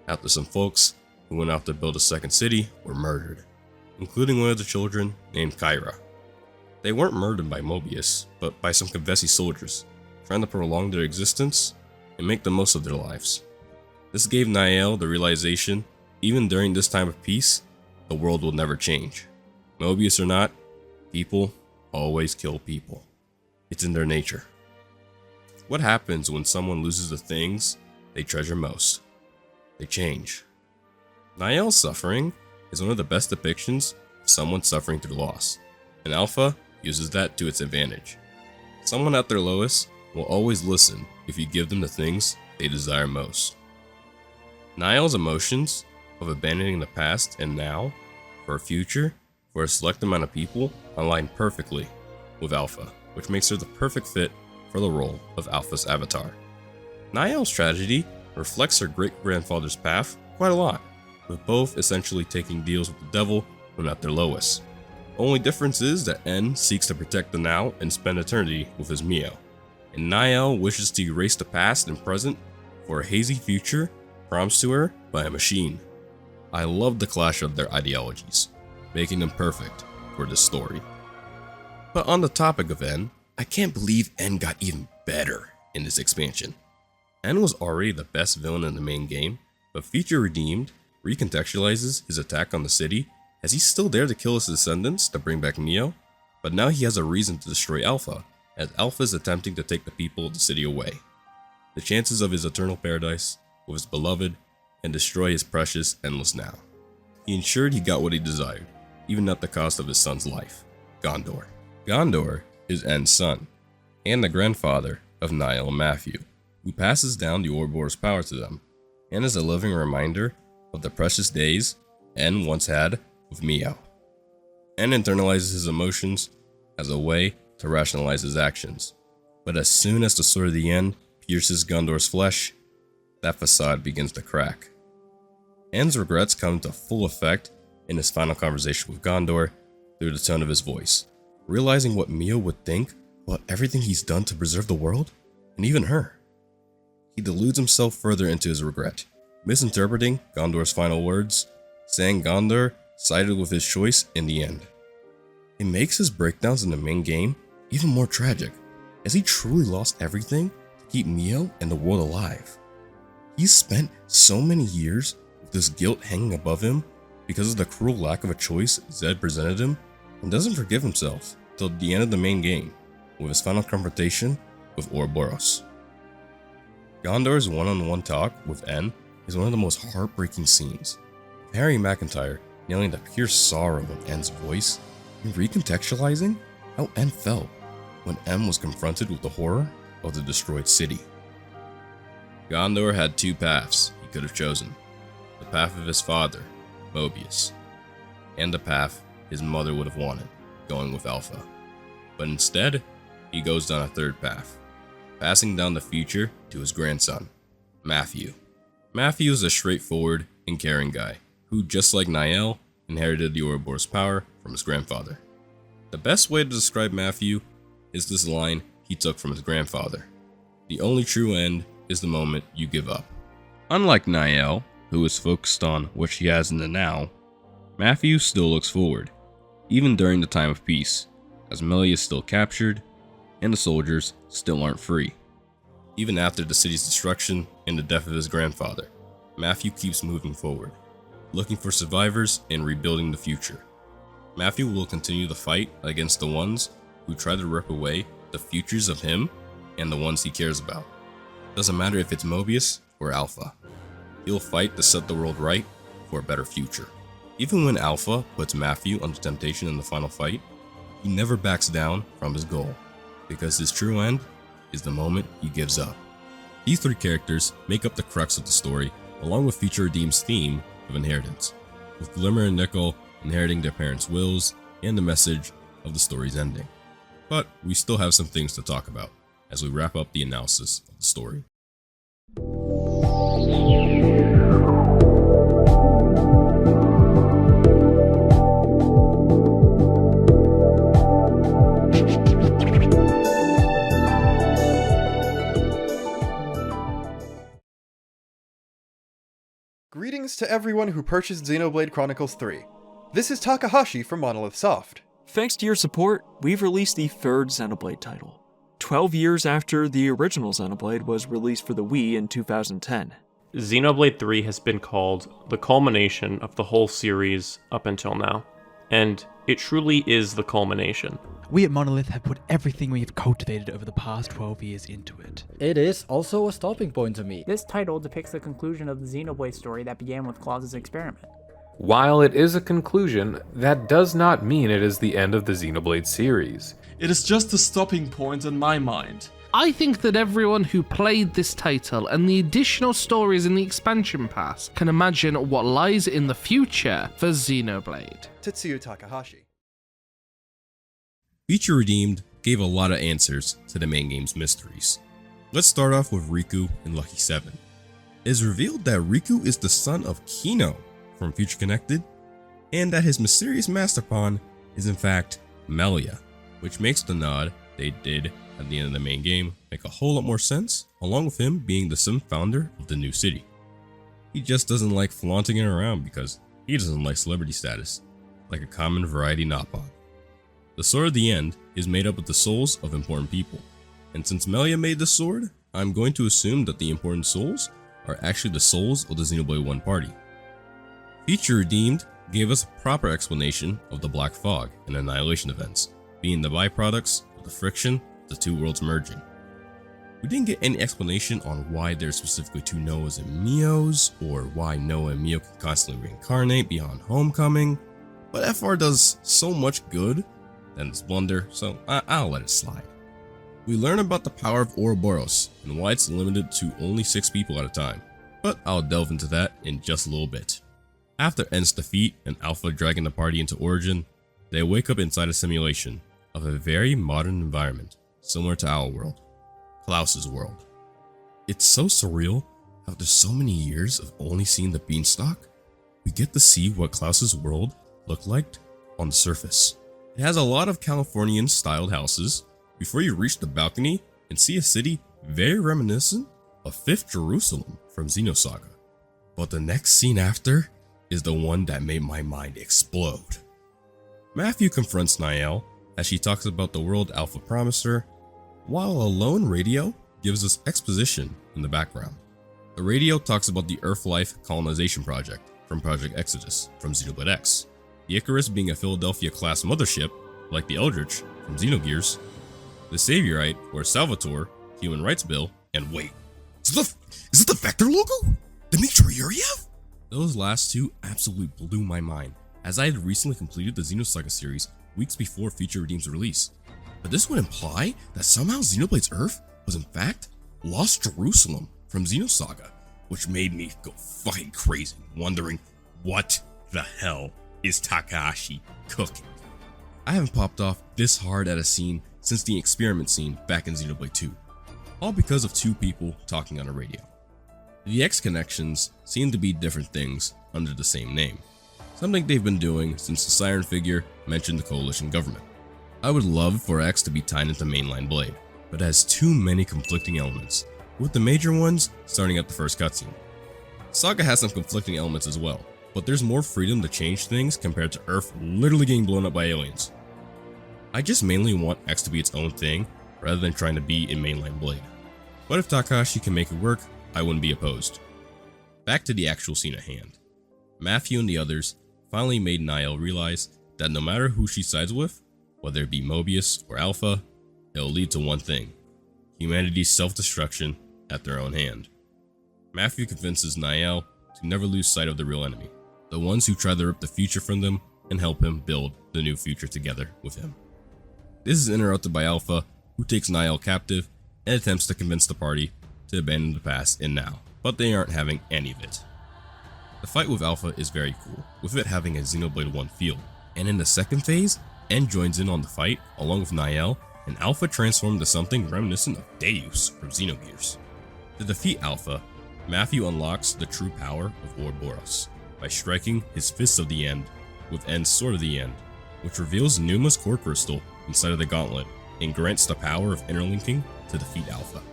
after some folks who went out to build a second city were murdered, including one of the children named Kyra. They weren't murdered by Mobius, but by some Kavesi soldiers, trying to prolong their existence and make the most of their lives. This gave Niall the realization, even during this time of peace, the world will never change. Mobius or not, people always kill people. It's in their nature. What happens when someone loses the things they treasure most? They change. Niall's suffering is one of the best depictions of someone suffering through loss, and Alpha uses that to its advantage. Someone at their lowest will always listen if you give them the things they desire most. Niall's emotions of abandoning the past and now for a future for a select amount of people align perfectly with Alpha, which makes her the perfect fit for the role of Alpha's avatar. Niall's tragedy reflects her great-grandfather's path quite a lot, with both essentially taking deals with the devil when at their lowest. The only difference is that N seeks to protect the now and spend eternity with his Mio, and Niall wishes to erase the past and present for a hazy future promised to her by a machine. I love the clash of their ideologies, making them perfect for this story. But on the topic of N, I can't believe N got even better in this expansion. N was already the best villain in the main game, but Feature Redeemed recontextualizes his attack on the city as he's still there to kill his descendants to bring back Mio, but now he has a reason to destroy Alpha, as Alpha is attempting to take the people of the city away. The chances of his eternal paradise with his beloved and destroy his precious endless now. He ensured he got what he desired, even at the cost of his son's life, Gondor. Gondor is N's son, and the grandfather of Niall and Matthew, who passes down the Ouroboros power to them, and is a living reminder of the precious days N once had with Mio. N internalizes his emotions as a way to rationalize his actions, but as soon as the sword of the end pierces Gondor's flesh, that facade begins to crack. N's regrets come to full effect in his final conversation with Gondor through the tone of his voice, realizing what Mio would think about everything he's done to preserve the world, and even her. He deludes himself further into his regret, misinterpreting Gondor's final words, saying Gondor sided with his choice in the end. It makes his breakdowns in the main game even more tragic, as he truly lost everything to keep Mio and the world alive. He's spent so many years with this guilt hanging above him because of the cruel lack of a choice Zed presented him, and doesn't forgive himself till the end of the main game, with his final confrontation with Ouroboros. Gondor's one-on-one talk with N is one of the most heartbreaking scenes. Harry McIntyre nailing the pure sorrow in N's voice and recontextualizing how N felt when M was confronted with the horror of the destroyed city. Gondor had two paths he could have chosen: the path of his father, Mobius, and the path his mother would have wanted, going with Alpha. But instead, he goes down a third path, passing down the future to his grandson, Matthew. Matthew is a straightforward and caring guy, who, just like Niall, inherited the Ouroboros power from his grandfather. The best way to describe Matthew is this line he took from his grandfather. The only true end is the moment you give up. Unlike Niall, who is focused on what she has in the now, Matthew still looks forward, even during the time of peace, as Melia is still captured and the soldiers still aren't free. Even after the city's destruction and the death of his grandfather, Matthew keeps moving forward, looking for survivors and rebuilding the future. Matthew will continue the fight against the ones who try to rip away the futures of him and the ones he cares about. Doesn't matter if it's Mobius or Alpha. He'll fight to set the world right for a better future. Even when Alpha puts Matthew under temptation in the final fight, he never backs down from his goal, because his true end is the moment he gives up. These three characters make up the crux of the story, along with Future Redeemed's theme of inheritance, with Glimmer and Nickel inheriting their parents' wills and the message of the story's ending. But we still have some things to talk about as we wrap up the analysis of the story. Greetings to everyone who purchased Xenoblade Chronicles 3. This is Takahashi from Monolith Soft. Thanks to your support, we've released the third Xenoblade title, 12 years after the original Xenoblade was released for the Wii in 2010. Xenoblade 3 has been called the culmination of the whole series up until now, and it truly is the culmination. We at Monolith have put everything we have cultivated over the past 12 years into it. It is also a stopping point to me. This title depicts the conclusion of the Xenoblade story that began with Klaus's experiment. While it is a conclusion, that does not mean it is the end of the Xenoblade series. It is just a stopping point in my mind. I think that everyone who played this title and the additional stories in the expansion pass can imagine what lies in the future for Xenoblade. Tetsuya Takahashi. Future Redeemed gave a lot of answers to the main game's mysteries. Let's start off with Riku and Lucky 7. It is revealed that Riku is the son of Kino from Future Connected, and that his mysterious master pawn is in fact Melia, which makes the nod they did at the end of the main game make a whole lot more sense, along with him being the 7th founder of the new city. He just doesn't like flaunting it around because he doesn't like celebrity status, like a common variety Nopon. The Sword of the End is made up of the souls of important people, and since Melia made the sword, I'm going to assume that the important souls are actually the souls of the Xenoblade 1 party. Future Redeemed gave us a proper explanation of the Black Fog and Annihilation events, being the byproducts of the friction of the two worlds merging. We didn't get any explanation on why there's specifically two Noahs and Mios, or why Noah and Mio can constantly reincarnate beyond Homecoming, but FR does so much good than its blunder, so I'll let it slide. We learn about the power of Ouroboros and why it's limited to only 6 people at a time, but I'll delve into that in just a little bit. After N's defeat and Alpha dragging the party into Origin, they wake up inside a simulation of a very modern environment, similar to our world, Klaus's world. It's so surreal. After so many years of only seeing the beanstalk, we get to see what Klaus's world looked like on the surface. It has a lot of Californian styled houses before you reach the balcony and see a city very reminiscent of 5th Jerusalem from Xenosaga. But the next scene after is the one that made my mind explode. Matthew confronts Niall as she talks about the world Alpha promised her, while a lone radio gives us exposition in the background. The radio talks about the Earth-Life colonization project from Project Exodus from Xenoblade X, the Icarus being a Philadelphia-class mothership, like the Eldritch from Xenogears, the Saviorite or Salvatore Human Rights Bill, and wait, is it the Vector logo? Dmitry Yuriev? Those last two absolutely blew my mind, as I had recently completed the Xenosaga series weeks before Future Redeemed's release. But this would imply that somehow Xenoblade's Earth was in fact Lost Jerusalem from Xenosaga, which made me go fucking crazy, wondering what the hell is Takahashi cooking. I haven't popped off this hard at a scene since the experiment scene back in Xenoblade 2, all because of 2 people talking on a radio. The X connections seem to be different things under the same name, something they've been doing since the Siren figure mentioned the coalition government. I would love for X to be tied into mainline Blade, but it has too many conflicting elements, with the major ones starting at the first cutscene. Saga has some conflicting elements as well, but there's more freedom to change things compared to Earth literally getting blown up by aliens. I just mainly want X to be its own thing, rather than trying to be in mainline Blade. But if Takahashi can make it work, I wouldn't be opposed. Back to the actual scene at hand. Matthew and the others finally made Niall realize that no matter who she sides with, whether it be Mobius or Alpha, it will lead to one thing: humanity's self-destruction at their own hand. Matthew convinces Niall to never lose sight of the real enemy, the ones who try to rip the future from them and help him build the new future together with him. This is interrupted by Alpha, who takes Niall captive and attempts to convince the party to abandon the past and now, but they aren't having any of it. The fight with Alpha is very cool, with it having a Xenoblade 1 feel, and in the second phase, N joins in on the fight along with Niall, and Alpha transformed into something reminiscent of Deus from Xenogears. To defeat Alpha, Matthew unlocks the true power of Ouroboros by striking his Fists of the End with N's Sword of the End, which reveals Numa's core crystal inside of the gauntlet and grants the power of interlinking to defeat Alpha.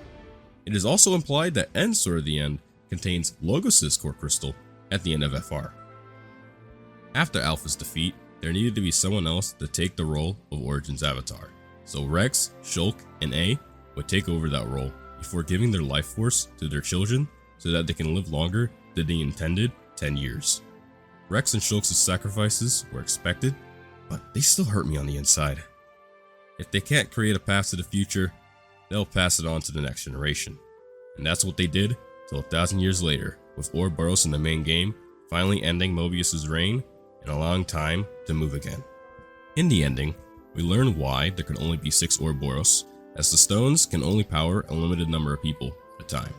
It is also implied that N's Sword of the End contains Logos' core crystal at the end of FR. After Alpha's defeat, there needed to be someone else to take the role of Origin's avatar, so Rex, Shulk, and A would take over that role before giving their life force to their children so that they can live longer than the intended 10 years. Rex and Shulk's sacrifices were expected, but they still hurt me on the inside. If they can't create a path to the future, they'll pass it on to the next generation. And that's what they did till 1,000 years later, with Ouroboros in the main game finally ending Mobius' reign and allowing time to move again. In the ending, we learn why there can only be 6 Ouroboros, as the stones can only power a limited number of people at a time.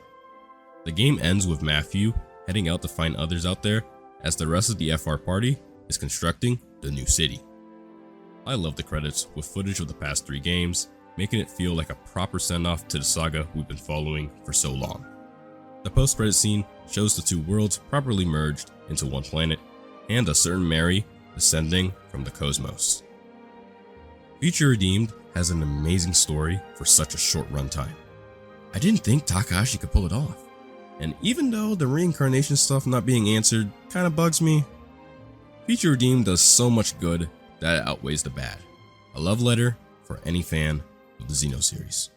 The game ends with Matthew heading out to find others out there, as the rest of the FR party is constructing the new city. I love the credits with footage of the past 3 games, making it feel like a proper send-off to the saga we've been following for so long. The post-credit scene shows the 2 worlds properly merged into one planet, and a certain Mary descending from the cosmos. Future Redeemed has an amazing story for such a short runtime. I didn't think Takahashi could pull it off, and even though the reincarnation stuff not being answered kinda bugs me, Future Redeemed does so much good that it outweighs the bad. A love letter for any fan of the Xeno series.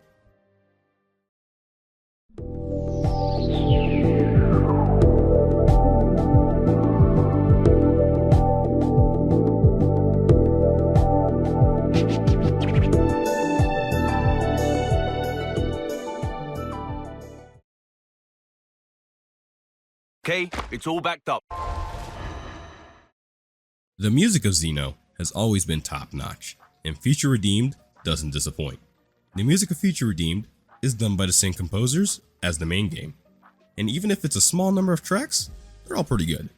Okay, it's all backed up. The music of Xeno has always been top-notch, and Future Redeemed doesn't disappoint. The music of Future Redeemed is done by the same composers as the main game, and even if it's a small number of tracks, they're all pretty good.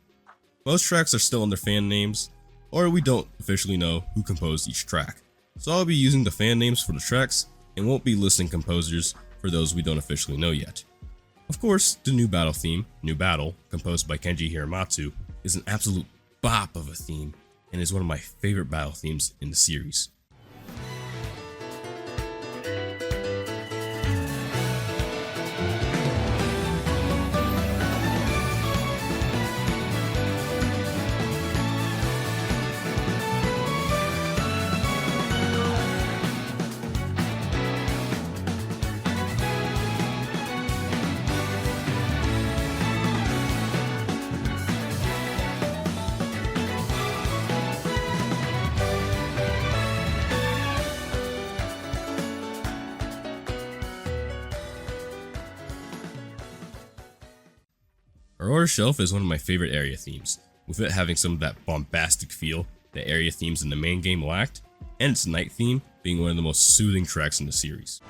Most tracks are still under fan names, or we don't officially know who composed each track, so I'll be using the fan names for the tracks and won't be listing composers for those we don't officially know yet. Of course, the new battle theme, New Battle, composed by Kenji Hiramatsu, is an absolute bop of a theme and is one of my favorite battle themes in the series. Aurora Shelf is one of my favorite area themes, with it having some of that bombastic feel that area themes in the main game lacked, and its night theme being one of the most soothing tracks in the series.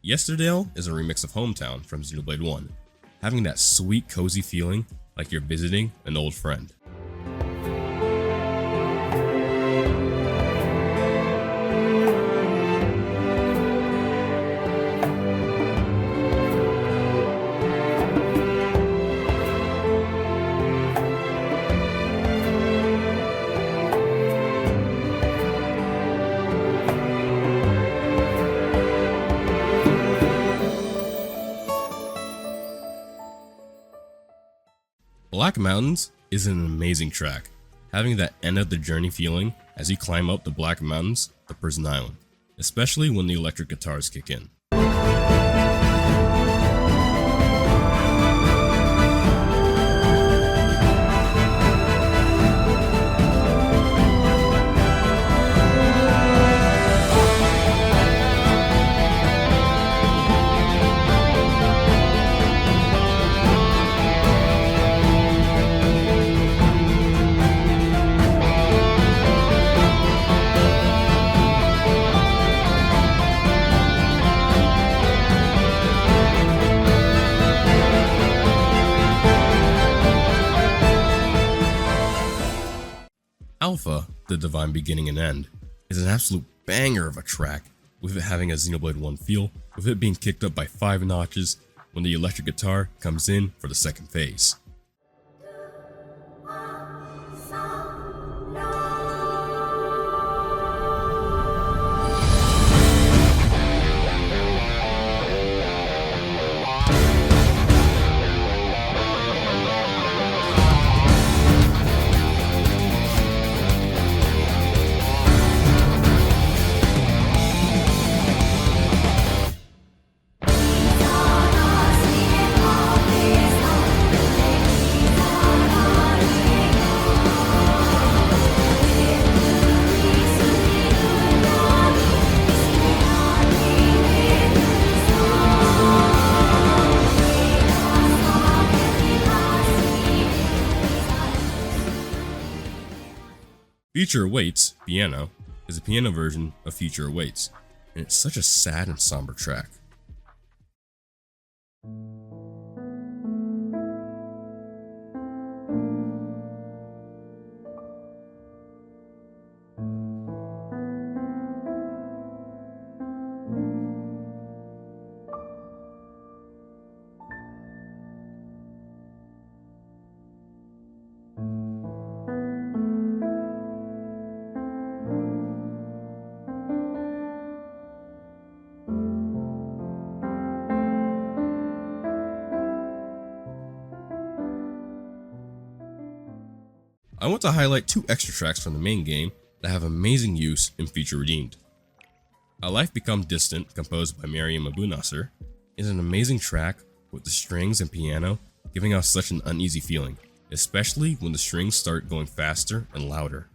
Yesterdale is a remix of Hometown from Xenoblade 1, having that sweet cozy feeling like you're visiting an old friend. Black Mountains is an amazing track, having that end of the journey feeling as you climb up the Black Mountains, the prison island, especially when the electric guitars kick in. Alpha, the Divine Beginning and End, is an absolute banger of a track, with it having a Xenoblade 1 feel, with it being kicked up by 5 notches when the electric guitar comes in for the second phase. Future Awaits, Piano, is a piano version of Future Awaits, and it's such a sad and somber track. I want to highlight 2 extra tracks from the main game that have amazing use in Future Redeemed. A Life Become Distant, composed by Mariam Abunasser, is an amazing track with the strings and piano giving us such an uneasy feeling, especially when the strings start going faster and louder.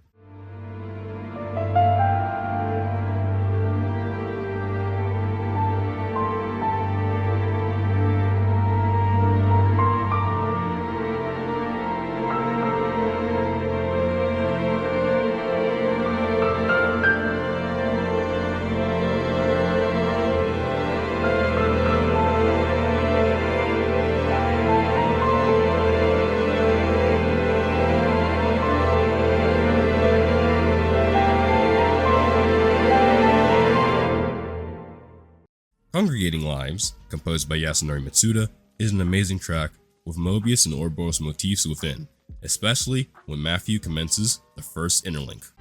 Congregating Lives, composed by Yasunori Mitsuda, is an amazing track with Mobius and Ouroboros motifs within, especially when Matthew commences the first interlink.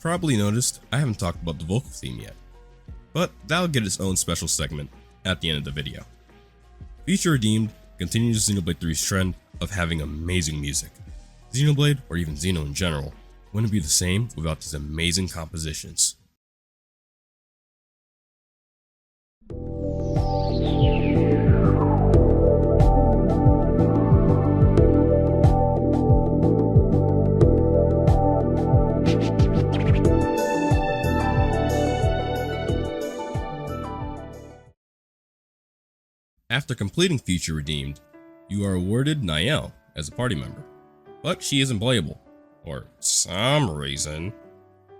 probably noticed, I haven't talked about the vocal theme yet, but that'll get its own special segment at the end of the video. Feature Redeemed continues Xenoblade 3's trend of having amazing music. Xenoblade, or even Xeno in general, wouldn't be the same without these amazing compositions. After completing Feature Redeemed, you are awarded Niall as a party member, but she isn't playable, or some reason.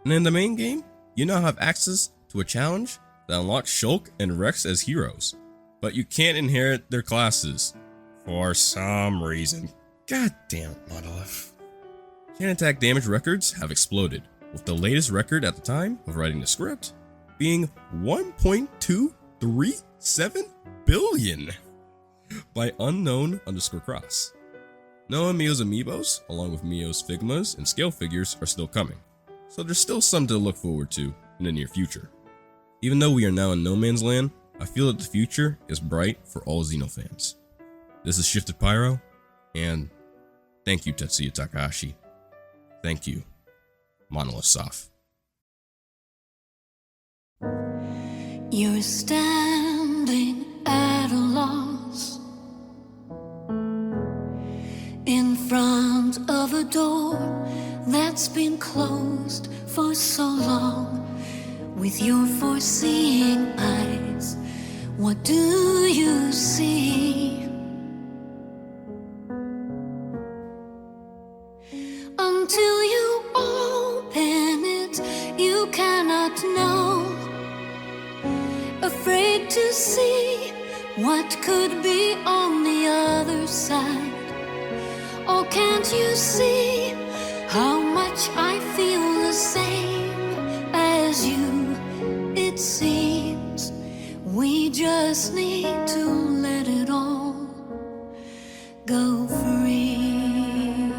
And in the main game, you now have access to a challenge that unlocks Shulk and Rex as heroes, but you can't inherit their classes, for some reason. Goddamn Monolith. Chain attack damage records have exploded, with the latest record at the time of writing the script being 1.237 billion by unknown_cross. Noah Mio's amiibos, along with Mio's Figmas and scale figures, are still coming, so there's still some to look forward to in the near future. Even though we are now in no man's land, I feel that the future is bright for all Xeno fans. This is Shifted Pyro, and thank you Tetsuya Takahashi. Thank you, Monolith Soft. You're standing at a loss in front of a door that's been closed for so long. With your foreseeing eyes, what do you see? Until you open it, you cannot know. Afraid to see what could be on the other side. Oh, can't you see how much I feel the same as you? It seems we just need to let it all go free.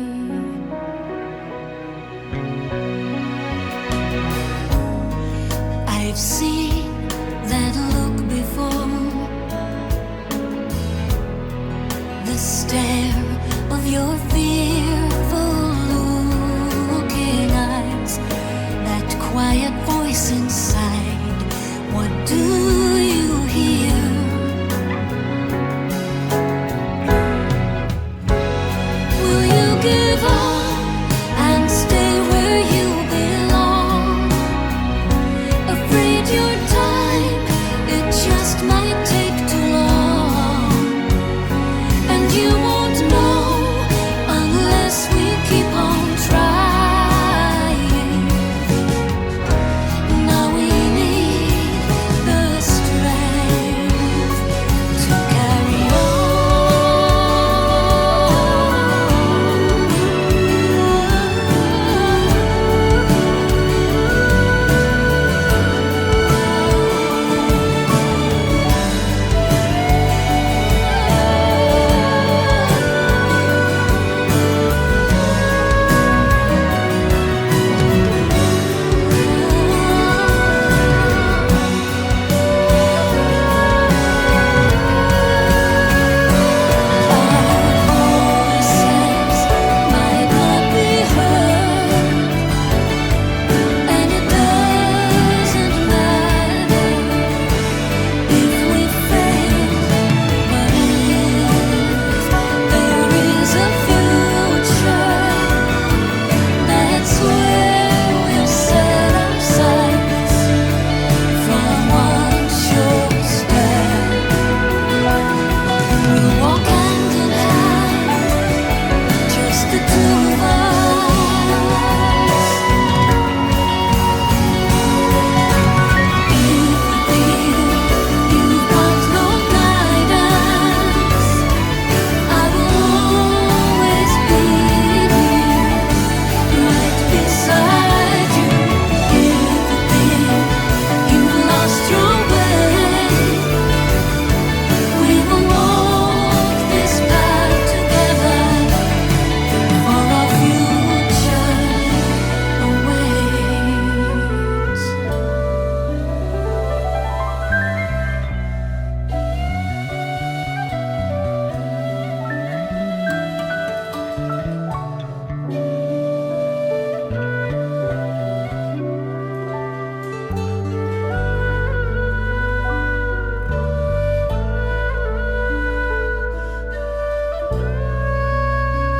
I've seen that look before, the stare of your fearful looking eyes, that quiet voice inside. What do you hear? Will you give up and stay where you belong? Afraid your time, it just might take too long. And you won't know unless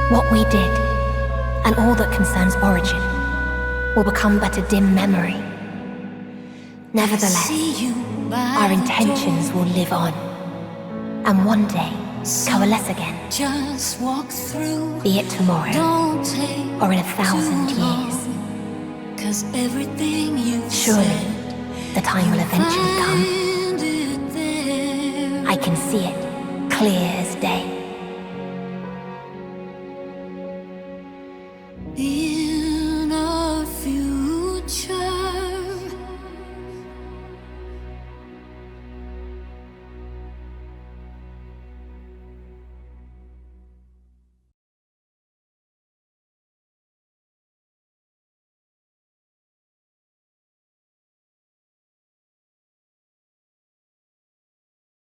What we did, and all that concerns Origin, will become but a dim memory. Nevertheless, our intentions will live on, and one day coalesce again. Just walk through. Be it tomorrow, Don't take or in 1,000 too long, years. 'cause everything you've Surely, said, the time will eventually come. find it there. I can see it, clear as day. In our future.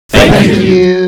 Thank you.